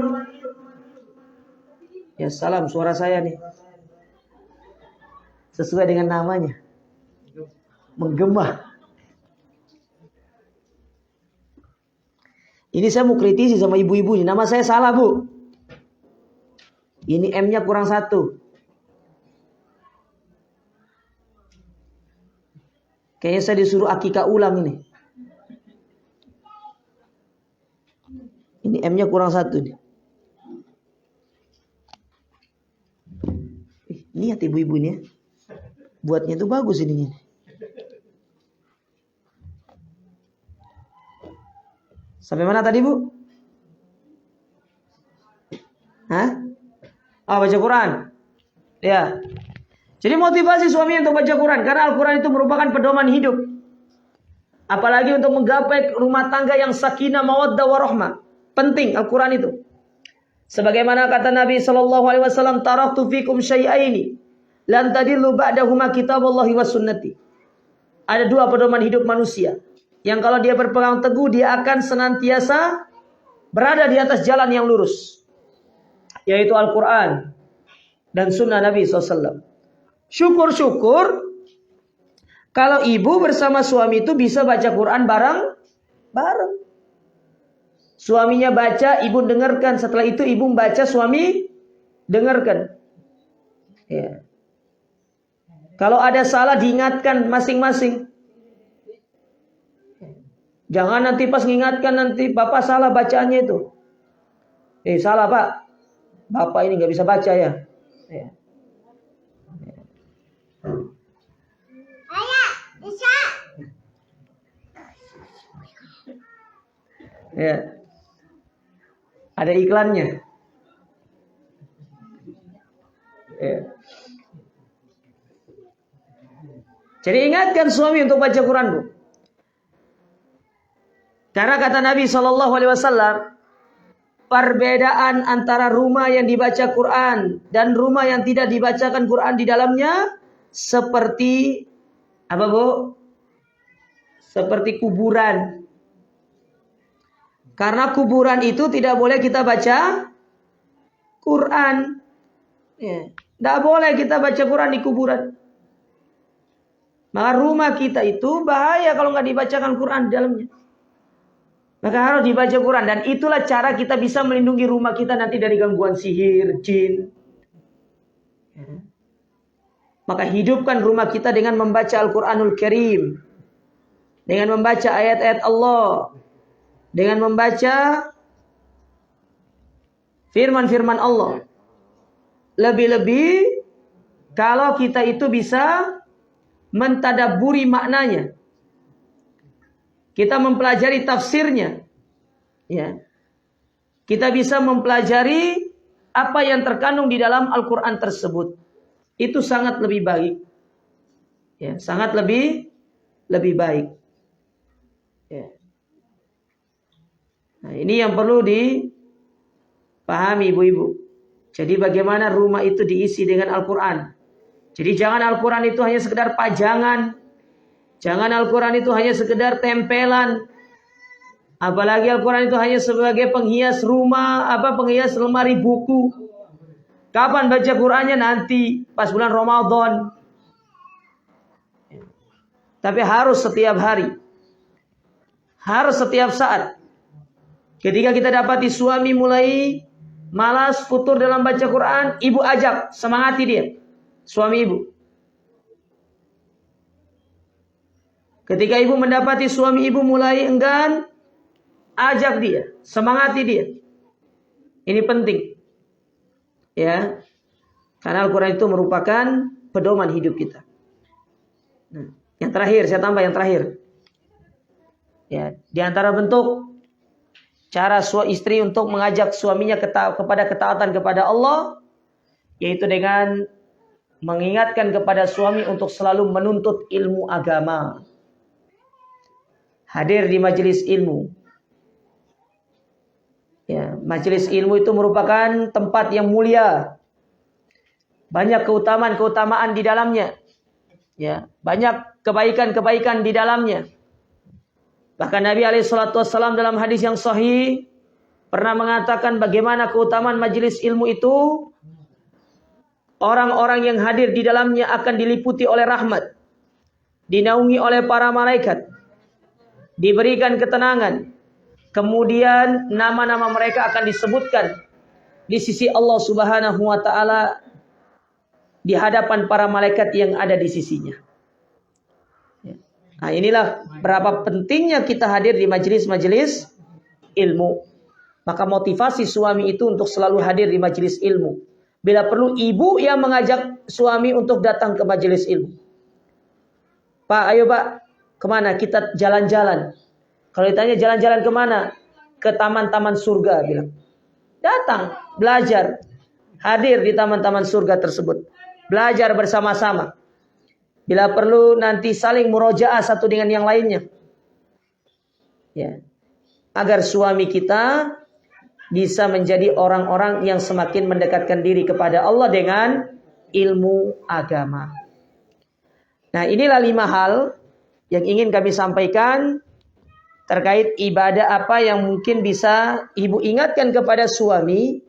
Ya salam, suara saya nih. Sesuai dengan namanya. Menggema. Ini saya mau kritisi sama ibu-ibu nih. Nama saya salah, Bu. Ini M-nya kurang 1. Kayaknya saya disuruh akikah ulang ini. Ini M-nya kurang 1 nih. Lihat ibu-ibu ini ya. Buatnya itu bagus ini. Sampai mana tadi, Bu? Hah? Oh, baca Quran. Ya. Jadi motivasi suami untuk baca Quran. Karena Al-Quran itu merupakan pedoman hidup. Apalagi untuk menggapai rumah tangga yang sakinah, mawaddah, warahmah. Penting Al-Quran itu. Sebagaimana kata Nabi SAW, taraktu fikum syai'aini lan tadillu ba'dahuma kitabullahi wa sunnati. Ada 2 pedoman hidup manusia. Yang kalau dia berpegang teguh, dia akan senantiasa berada di atas jalan yang lurus. Yaitu Al-Quran dan sunnah Nabi SAW. Syukur-syukur kalau ibu bersama suami itu bisa baca Quran bareng. Suaminya baca, ibu dengarkan. Setelah itu ibu baca, suami dengarkan. Ya. Kalau ada salah diingatkan masing-masing. Jangan nanti pas mengingatkan nanti Bapak salah bacaannya itu. Salah Pak. Bapak ini nggak bisa baca ya. Ya. Ada iklannya. Ya. Jadi ingatkan suami untuk baca Quran, Bu. Karena kata Nabi SAW, perbedaan antara rumah yang dibaca Quran dan rumah yang tidak dibacakan Quran di dalamnya seperti apa, Bu? Seperti kuburan. Karena kuburan itu tidak boleh kita baca Quran. Tidak boleh kita baca Quran di kuburan. Maka rumah kita itu bahaya kalau nggak dibacakan Quran di dalamnya. Maka harus dibaca Quran. Dan itulah cara kita bisa melindungi rumah kita nanti dari gangguan sihir, jin. Maka hidupkan rumah kita dengan membaca Al-Quranul Karim. Dengan membaca ayat-ayat Allah. Dengan membaca firman-firman Allah. Lebih-lebih kalau kita itu bisa mentadabburi maknanya. Kita mempelajari tafsirnya. Ya. Kita bisa mempelajari apa yang terkandung di dalam Al-Quran tersebut. Itu sangat lebih baik. Ya, sangat lebih baik. Ya. Nah, ini yang perlu dipahami ibu-ibu. Jadi bagaimana rumah itu diisi dengan Al-Quran. Jadi jangan Al-Quran itu hanya sekedar pajangan. Jangan Al-Quran itu hanya sekedar tempelan. Apalagi Al-Quran itu hanya sebagai penghias rumah, penghias lemari buku. Kapan baca Qurannya? Nanti pas bulan Ramadan. Tapi harus setiap hari. Harus setiap saat. Ketika kita dapati suami mulai malas, futur dalam baca Quran, ibu ajak, semangati dia. Suami ibu. Ketika ibu mendapati suami ibu mulai enggan, ajak dia, semangati dia. Ini penting. Ya. Karena Al-Quran itu merupakan pedoman hidup kita. Nah, yang terakhir, saya tambah yang terakhir. Ya, di antara bentuk cara istri untuk mengajak suaminya kepada ketaatan kepada Allah, yaitu dengan mengingatkan kepada suami untuk selalu menuntut ilmu agama. Hadir di majelis ilmu. Ya, majelis ilmu itu merupakan tempat yang mulia. Banyak keutamaan-keutamaan di dalamnya. Ya, banyak kebaikan-kebaikan di dalamnya. Bahkan Nabi SAW dalam hadis yang sahih pernah mengatakan bagaimana keutamaan majelis ilmu itu. Orang-orang yang hadir di dalamnya akan diliputi oleh rahmat. Dinaungi oleh para malaikat. Diberikan ketenangan. Kemudian nama-nama mereka akan disebutkan di sisi Allah Subhanahu wa taala di hadapan para malaikat yang ada di sisinya. Nah, inilah berapa pentingnya kita hadir di majelis-majelis ilmu. Maka motivasi suami itu untuk selalu hadir di majelis ilmu. Bila perlu ibu yang mengajak suami untuk datang ke majelis ilmu. Pak, ayo Pak, kemana? Kita jalan-jalan. Kalau ditanya jalan-jalan kemana? Ke taman-taman surga, bilang. Datang, belajar. Hadir di taman-taman surga tersebut. Belajar bersama-sama. Bila perlu nanti saling murojaah satu dengan yang lainnya. Ya. Agar suami kita bisa menjadi orang-orang yang semakin mendekatkan diri kepada Allah dengan ilmu agama. Nah, inilah 5 hal yang ingin kami sampaikan terkait ibadah apa yang mungkin bisa ibu ingatkan kepada suami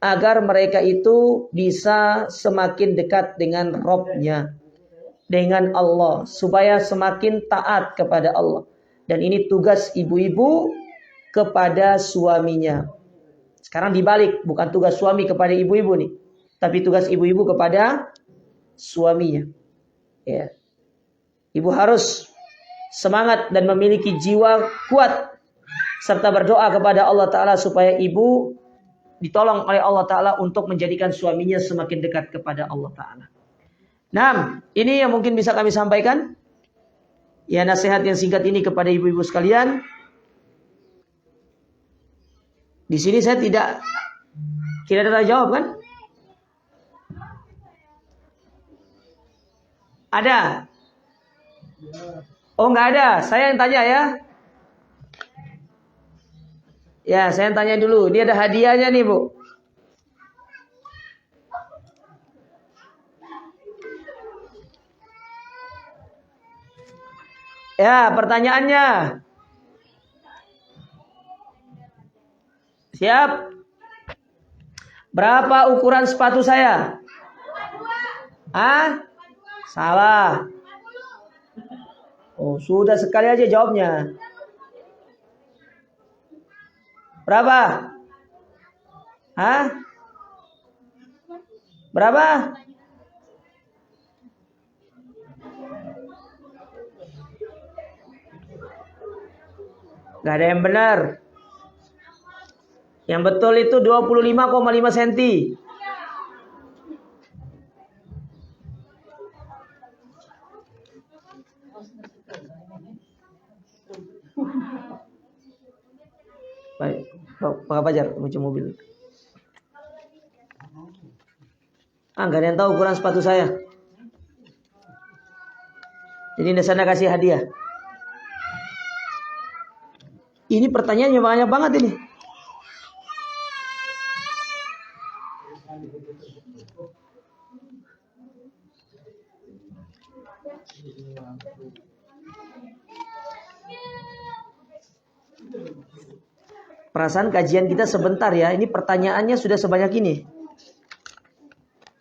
agar mereka itu bisa semakin dekat dengan Rabb-nya, dengan Allah, supaya semakin taat kepada Allah. Dan ini tugas ibu-ibu kepada suaminya. Sekarang dibalik, bukan tugas suami kepada ibu-ibu nih, tapi tugas ibu-ibu kepada suaminya. Ya. Ibu harus semangat dan memiliki jiwa kuat serta berdoa kepada Allah Ta'ala supaya ibu ditolong oleh Allah Ta'ala untuk menjadikan suaminya semakin dekat kepada Allah Ta'ala. Nah, ini yang mungkin bisa kami sampaikan. Ya, nasihat yang singkat ini kepada ibu-ibu sekalian. Di sini saya tidak ada jawab kan? Ada? Oh, nggak ada. Saya yang tanya ya. Ya, saya yang tanya dulu. Ini ada hadiahnya nih, Bu. Ya, pertanyaannya. Siap? Berapa ukuran sepatu saya? Ah? Salah. Oh, sudah sekali aja jawabnya. Berapa? Hah? Berapa? Gak ada yang benar. Yang betul itu 25,5 cm. Baik, Pak Fajar, kunci mobil. Gak ada yang tahu ukuran sepatu saya. Jadi di sana kasih hadiah. Ini pertanyaannya banyak banget ini. Perasaan kajian kita sebentar ya. Ini pertanyaannya sudah sebanyak ini.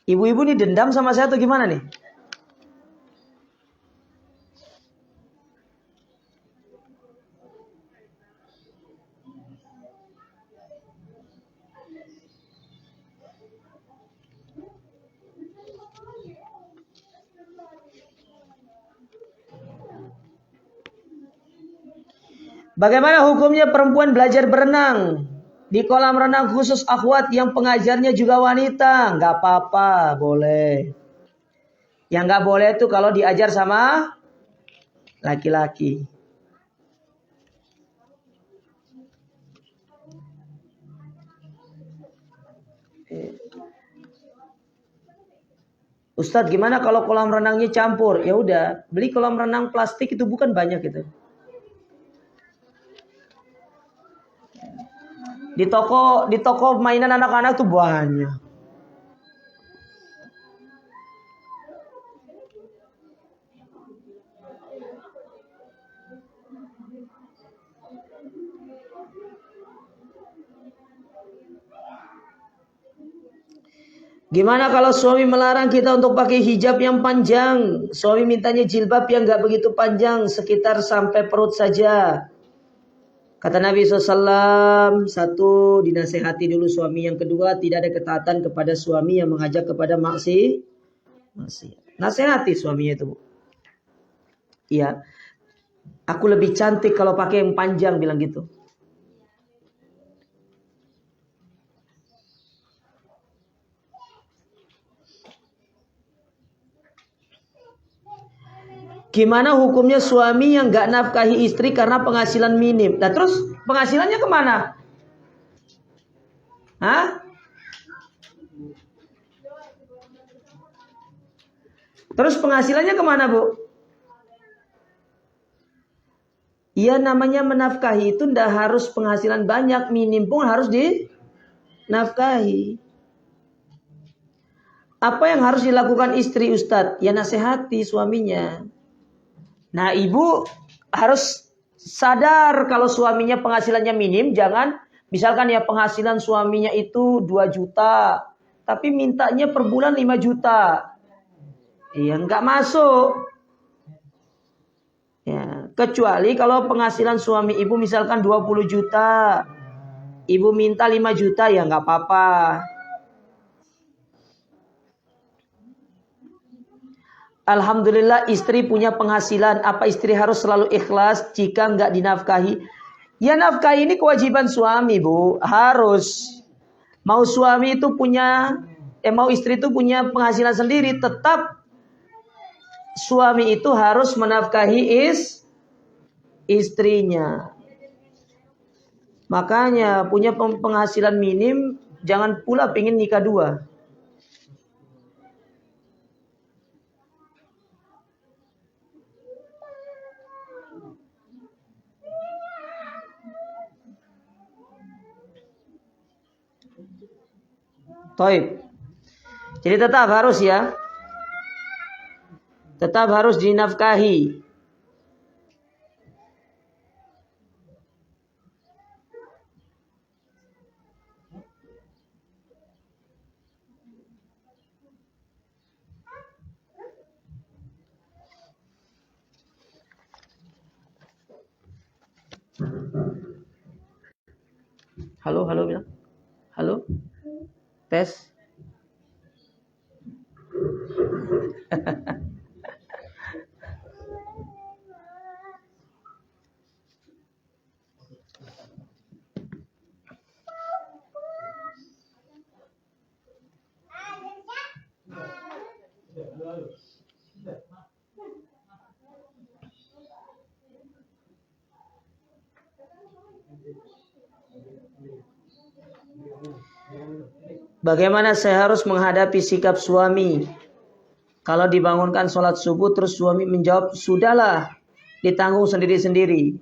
Ibu-ibu nih dendam sama saya atau gimana nih? Bagaimana hukumnya perempuan belajar berenang di kolam renang khusus akhwat yang pengajarnya juga wanita? Nggak apa-apa, boleh. Yang nggak boleh itu kalau diajar sama laki-laki. Ustadz, gimana kalau kolam renangnya campur? Ya udah, beli kolam renang plastik itu bukan banyak itu. Di toko mainan anak-anak tuh banyak. Gimana kalau suami melarang kita untuk pakai hijab yang panjang? Suami mintanya jilbab yang gak begitu panjang, sekitar sampai perut saja. Kata Nabi SAW, satu, dinasehati dulu suami. Yang kedua, tidak ada ketaatan kepada suami yang mengajak kepada maksiat. Nasehati suaminya itu. Iya. Aku lebih cantik kalau pakai yang panjang, bilang gitu. Gimana hukumnya suami yang gak nafkahi istri karena penghasilan minim? Nah terus penghasilannya kemana? Hah? Terus penghasilannya kemana, Bu? Iya, namanya menafkahi itu ndak harus penghasilan banyak, minim pun harus dinafkahi. Apa yang harus dilakukan istri, Ustadz? Ya nasihati suaminya. Nah, ibu harus sadar kalau suaminya penghasilannya minim, jangan misalkan ya penghasilan suaminya itu 2 juta, tapi mintanya per bulan 5 juta. Iya, nggak masuk. Ya, kecuali kalau penghasilan suami ibu misalkan 20 juta, ibu minta 5 juta ya nggak apa-apa. Alhamdulillah istri punya penghasilan. Apa istri harus selalu ikhlas jika nggak dinafkahi? Ya nafkahi ini kewajiban suami, Bu. Harus. Mau suami itu punya, mau istri itu punya penghasilan sendiri, tetap suami itu harus menafkahi istrinya. Makanya punya penghasilan minim, jangan pula pengen nikah dua. Taib. Jadi tetap harus ya. Tetap harus dinafkahi. Halo, halo bilang. Halo. Tes. Bagaimana saya harus menghadapi sikap suami? Kalau dibangunkan sholat subuh terus suami menjawab, sudahlah, ditanggung sendiri-sendiri.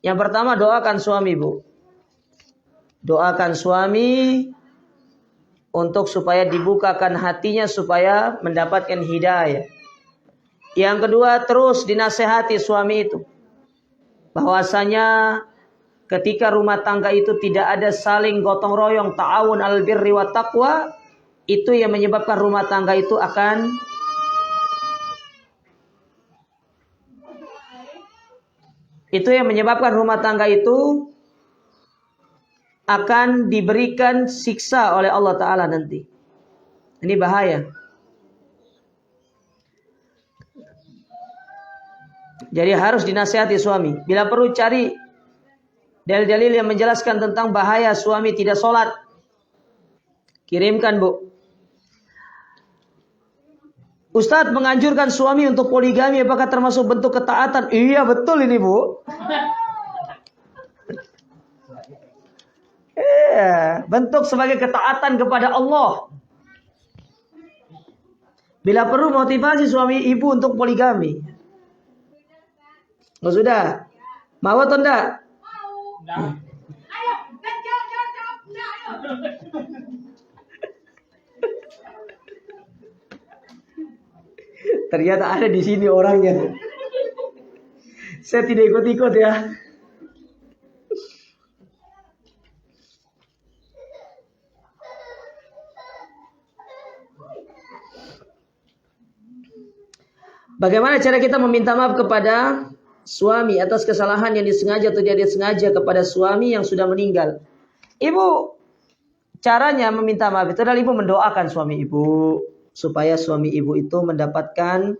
Yang pertama doakan suami, Bu. Doakan suami untuk supaya dibukakan hatinya supaya mendapatkan hidayah. Yang kedua terus dinasehati suami itu. Bahwasanya ketika rumah tangga itu tidak ada saling gotong royong, ta'awun al birri wa taqwa, itu yang menyebabkan rumah tangga itu akan diberikan siksa oleh Allah Ta'ala nanti. Ini bahaya. Jadi harus dinasihati suami. Bila perlu cari dalil-dalil yang menjelaskan tentang bahaya suami tidak sholat. Kirimkan, Bu. Ustadz menganjurkan suami untuk poligami, apakah termasuk bentuk ketaatan? Iya betul ini, Bu. Bentuk sebagai ketaatan kepada Allah. Bila perlu motivasi suami ibu untuk poligami. Oh, sudah. Mau atau enggak? Ayo, ternyata ada di sini orangnya. Saya tidak ikut-ikut ya. Bagaimana cara kita meminta maaf kepada suami atas kesalahan yang disengaja atau tidak disengaja kepada suami yang sudah meninggal? Ibu, caranya meminta maaf itu adalah ibu mendoakan suami ibu supaya suami ibu itu mendapatkan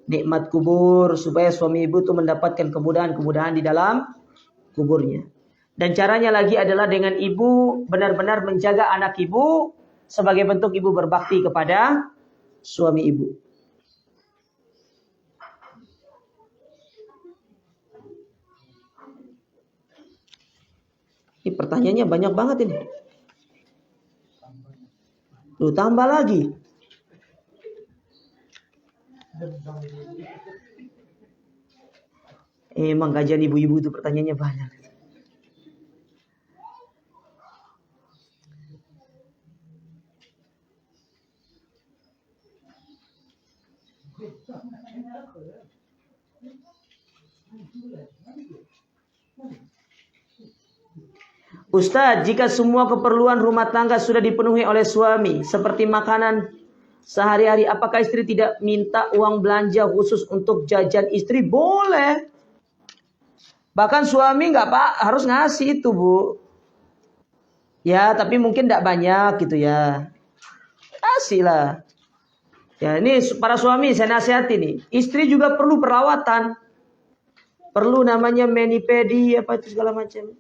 nikmat kubur, supaya suami ibu itu mendapatkan kemudahan-kemudahan di dalam kuburnya. Dan caranya lagi adalah dengan ibu benar-benar menjaga anak ibu sebagai bentuk ibu berbakti kepada suami ibu. Ini pertanyaannya banyak banget ini. Lu tambah lagi. Emang kajian ibu-ibu itu pertanyaannya banyak. Ustadz, jika semua keperluan rumah tangga sudah dipenuhi oleh suami, seperti makanan sehari-hari, apakah istri tidak minta uang belanja khusus untuk jajan istri? Boleh. Bahkan suami nggak Pak harus ngasih itu, Bu. Ya, tapi mungkin tidak banyak gitu ya. Kasih lah. Ya, ini para suami saya nasihati nih. Istri juga perlu perawatan. Perlu namanya mani-pedi apa itu segala macam.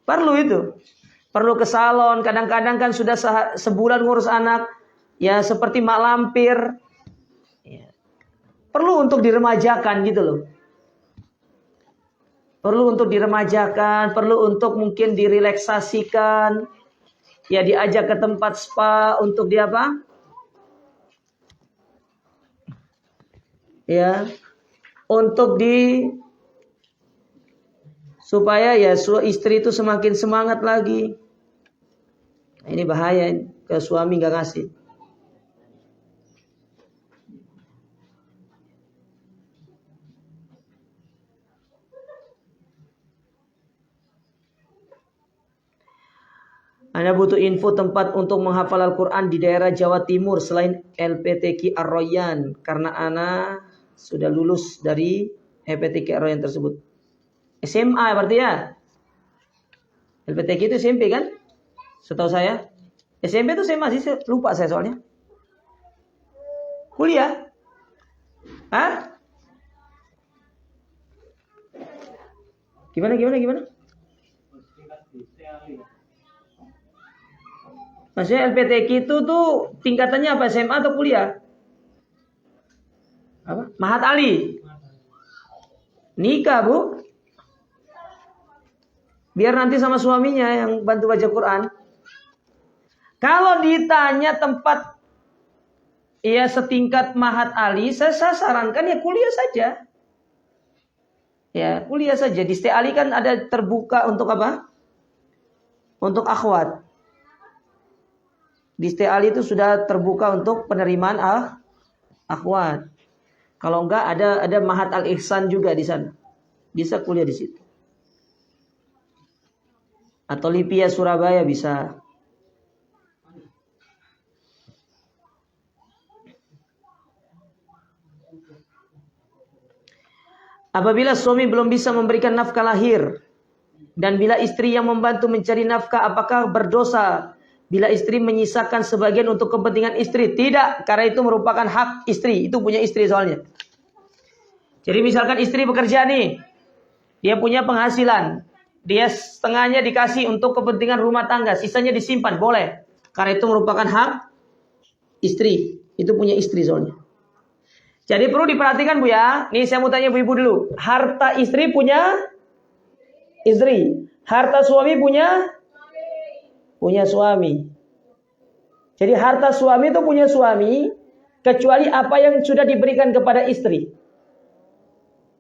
Perlu itu. Perlu ke salon. Kadang-kadang kan sudah sebulan ngurus anak. Ya seperti mak lampir. Ya. Perlu untuk diremajakan gitu loh. Perlu untuk diremajakan. Perlu untuk mungkin direlaksasikan. Ya diajak ke tempat spa untuk dia apa? Ya, untuk supaya ya istri itu semakin semangat lagi. Nah, ini bahaya ke suami nggak ngasih. Anda butuh info tempat untuk menghafal Al-Quran di daerah Jawa Timur selain LPTQ Ar-Royan karena Ana sudah lulus dari LPTQ Ar-Royan tersebut. SMA berarti ya? LPTQ itu SMP kan? Setahu saya. SMP itu saya masih lupa saya soalnya. Kuliah? Hah? Gimana? Maksudnya LPTQ itu tuh tingkatannya apa? SMA atau kuliah? Apa? Mahat Ali. Nikah, Bu. Biar nanti sama suaminya yang bantu baca Quran. Kalau ditanya tempat setingkat Mahat Ali, saya sarankan ya kuliah saja. Ya, kuliah saja. Di ST Ali kan ada terbuka untuk apa? Untuk akhwat. Di ST Ali itu sudah terbuka untuk penerimaan akhwat. Kalau enggak ada Mahat Al-Ihsan juga di sana. Bisa kuliah di situ. Atau Lipia Surabaya bisa. Apabila suami belum bisa memberikan nafkah lahir dan bila istri yang membantu mencari nafkah, apakah berdosa bila istri menyisakan sebagian untuk kepentingan istri? Tidak, karena itu merupakan hak istri. Itu punya istri soalnya. Jadi misalkan istri bekerja nih, dia punya penghasilan. Dia setengahnya dikasih untuk kepentingan rumah tangga, sisanya disimpan, boleh. Karena itu merupakan hak istri. Itu punya istri soalnya. Jadi perlu diperhatikan Bu ya. Nih saya mau tanya Bu Ibu dulu. Harta istri punya istri. Harta suami punya suami. Jadi harta suami itu punya suami. Kecuali apa yang sudah diberikan kepada istri.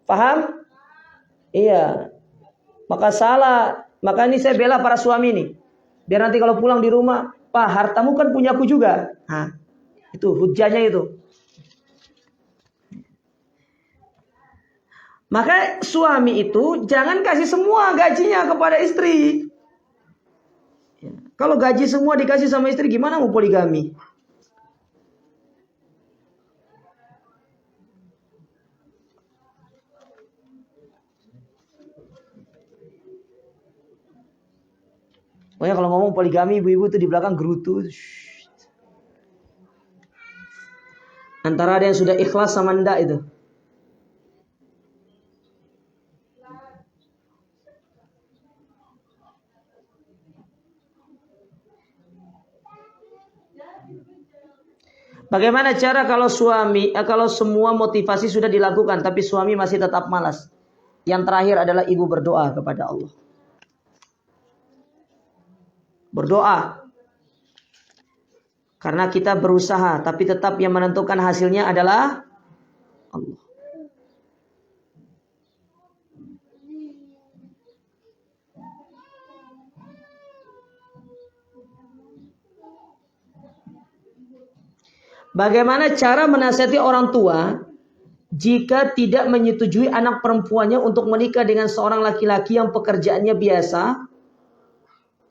Paham? Iya. Maka salah. Maka ini saya bela para suami nih. Biar nanti kalau pulang di rumah, Pak, hartamu kan punya aku juga. Nah, itu hujahnya itu. Maka suami itu jangan kasih semua gajinya kepada istri. Ya. Kalau gaji semua dikasih sama istri, gimana mau poligami? Pokoknya kalau ngomong poligami, ibu-ibu tuh di belakang gerutu. Antara ada yang sudah ikhlas sama enggak itu. Bagaimana cara kalau kalau semua motivasi sudah dilakukan tapi suami masih tetap malas? Yang terakhir adalah ibu berdoa kepada Allah. Berdoa. Karena kita berusaha tapi tetap yang menentukan hasilnya adalah Allah. Bagaimana cara menasihati orang tua jika tidak menyetujui anak perempuannya untuk menikah dengan seorang laki-laki yang pekerjaannya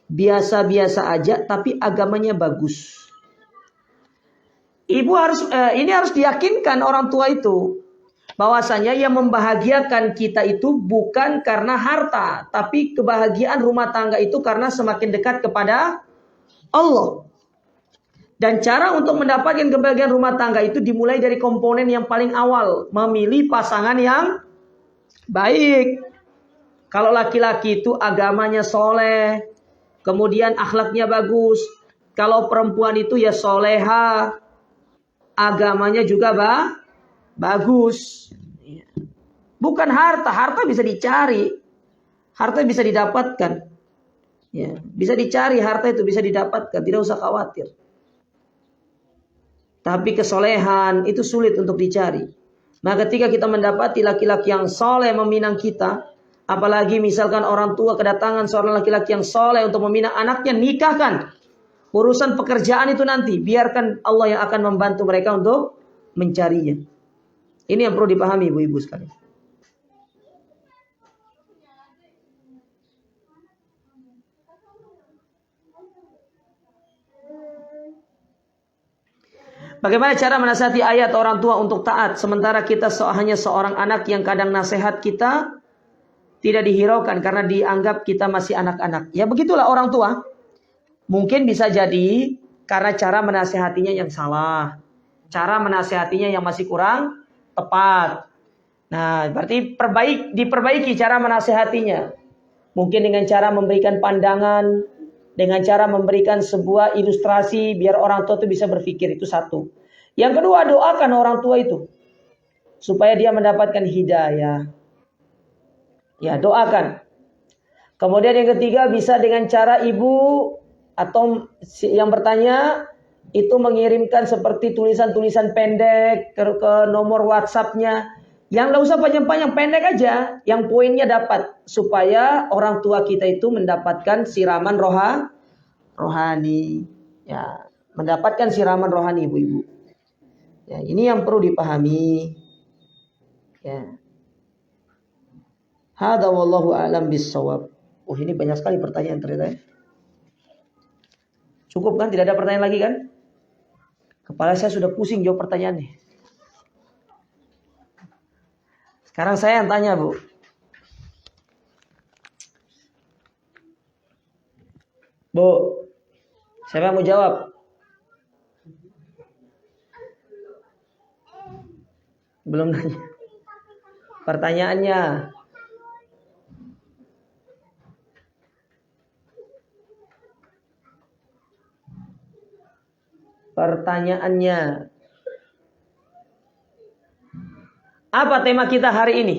biasa-biasa aja tapi agamanya bagus? Ibu ini harus diyakinkan orang tua itu bahwasanya yang membahagiakan kita itu bukan karena harta, tapi kebahagiaan rumah tangga itu karena semakin dekat kepada Allah. Dan cara untuk mendapatkan kebahagiaan rumah tangga itu dimulai dari komponen yang paling awal. Memilih pasangan yang baik. Kalau laki-laki itu agamanya soleh, kemudian akhlaknya bagus. Kalau perempuan itu ya soleha, agamanya juga bagus. Bukan harta, harta bisa dicari. Harta bisa didapatkan. Ya, bisa dicari, harta itu bisa didapatkan, tidak usah khawatir. Tapi kesolehan itu sulit untuk dicari. Nah, ketika kita mendapati laki-laki yang soleh meminang kita, apalagi misalkan orang tua kedatangan seorang laki-laki yang soleh untuk meminang anaknya, nikahkan. Urusan pekerjaan itu nanti, biarkan Allah yang akan membantu mereka untuk mencarinya. Ini yang perlu dipahami ibu-ibu sekalian. Bagaimana cara menasihati ayat orang tua untuk taat sementara kita hanya seorang anak yang kadang nasihat kita tidak dihiraukan karena dianggap kita masih anak-anak. Ya begitulah orang tua. Mungkin bisa jadi karena cara menasihatinya yang salah. Cara menasihatinya yang masih kurang tepat. Nah, berarti diperbaiki cara menasihatinya. Mungkin dengan cara memberikan pandangan, dengan cara memberikan sebuah ilustrasi biar orang tua itu bisa berpikir, itu satu. Yang kedua, doakan orang tua itu supaya dia mendapatkan hidayah. Ya, doakan. Kemudian yang ketiga, bisa dengan cara ibu atau yang bertanya itu mengirimkan seperti tulisan-tulisan pendek ke nomor WhatsApp-nya. Yang enggak usah panjang-panjang, pendek aja, yang poinnya dapat supaya orang tua kita itu mendapatkan siraman rohani. Ya, mendapatkan siraman rohani ibu-ibu. Ya, ini yang perlu dipahami. Ya. Hadza wallahu a'lam bissawab. Ini banyak sekali pertanyaan ternyata. Cukup kan? Tidak ada pertanyaan lagi kan? Kepala saya sudah pusing jawab pertanyaannya. Sekarang saya yang tanya, Bu. Bu, siapa yang mau jawab? Belum nanya. Pertanyaannya. Pertanyaannya. Apa tema kita hari ini?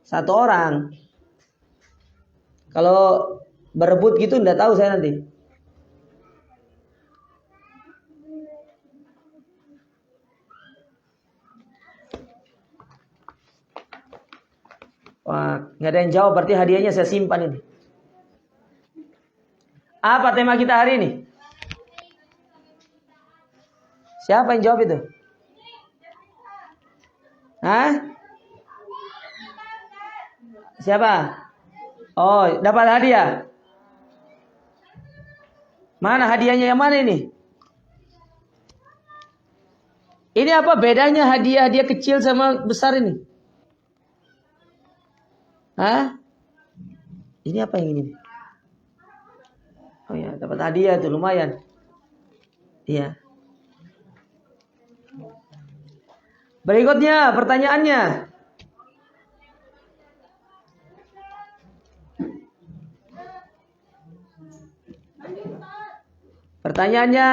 Satu orang. Kalau berebut gitu enggak tahu saya nanti. Wah, nggak ada yang jawab, berarti hadiahnya saya simpan ini. Apa tema kita hari ini? Siapa yang jawab itu? Hah? Siapa? Oh, dapat hadiah. Mana hadiahnya, yang mana ini? Ini apa bedanya hadiah kecil sama besar ini? Hah? Ini apa yang ini? Oh ya, dapat hadiah tuh lumayan. Iya. Berikutnya pertanyaannya. Pertanyaannya.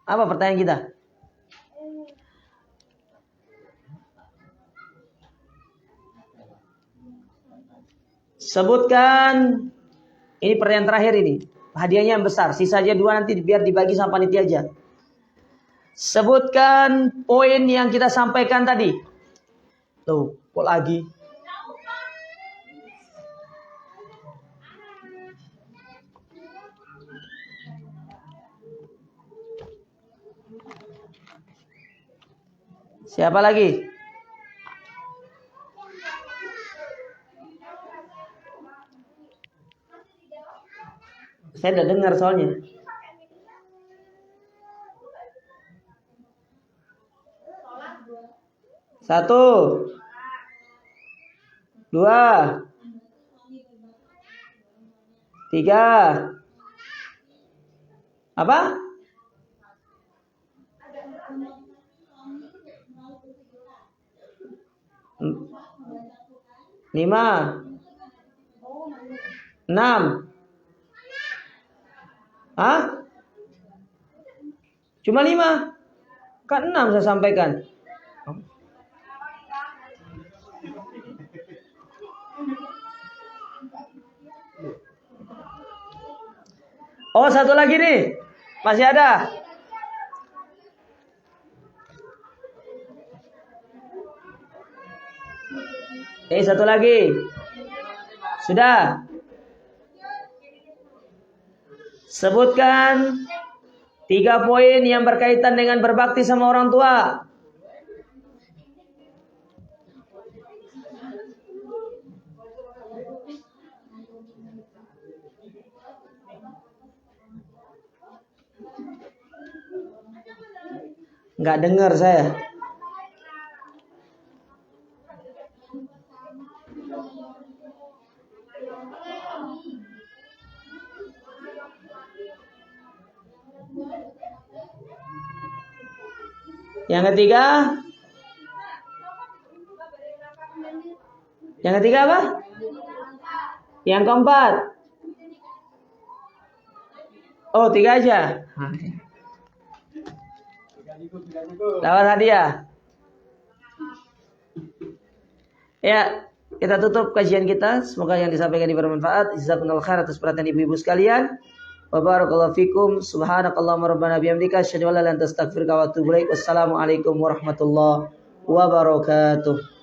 Apa pertanyaan kita? Sebutkan. Ini pertanyaan terakhir ini. Hadiahnya yang besar. Sisa aja 2 nanti biar dibagi sama panitia aja. Sebutkan poin yang kita sampaikan tadi. Tuh, kok lagi? Siapa lagi? Saya udah dengar soalnya. Satu. 2, 3. Apa? 5, 6. Hah? Cuma 5. Kan 6 saya sampaikan. Oh, satu lagi nih. Masih ada. Satu lagi. Sudah. Sebutkan 3 poin yang berkaitan dengan berbakti sama orang tua. Nggak dengar saya. Yang ketiga? Yang ketiga apa? Yang keempat? Oh, 3 aja. Dapat hadiah. Ya, kita tutup kajian kita. Semoga yang disampaikan ini bermanfaat. Jazakumullahu khair atas perhatian ibu-ibu sekalian. Wa barakallahu fikum. Subhanakallahumma rabbana bihamdika asyhadu an la ilaha illa anta astaghfiruka wa atubu ilaik. Wassalamualaikum warahmatullahi wabarakatuh.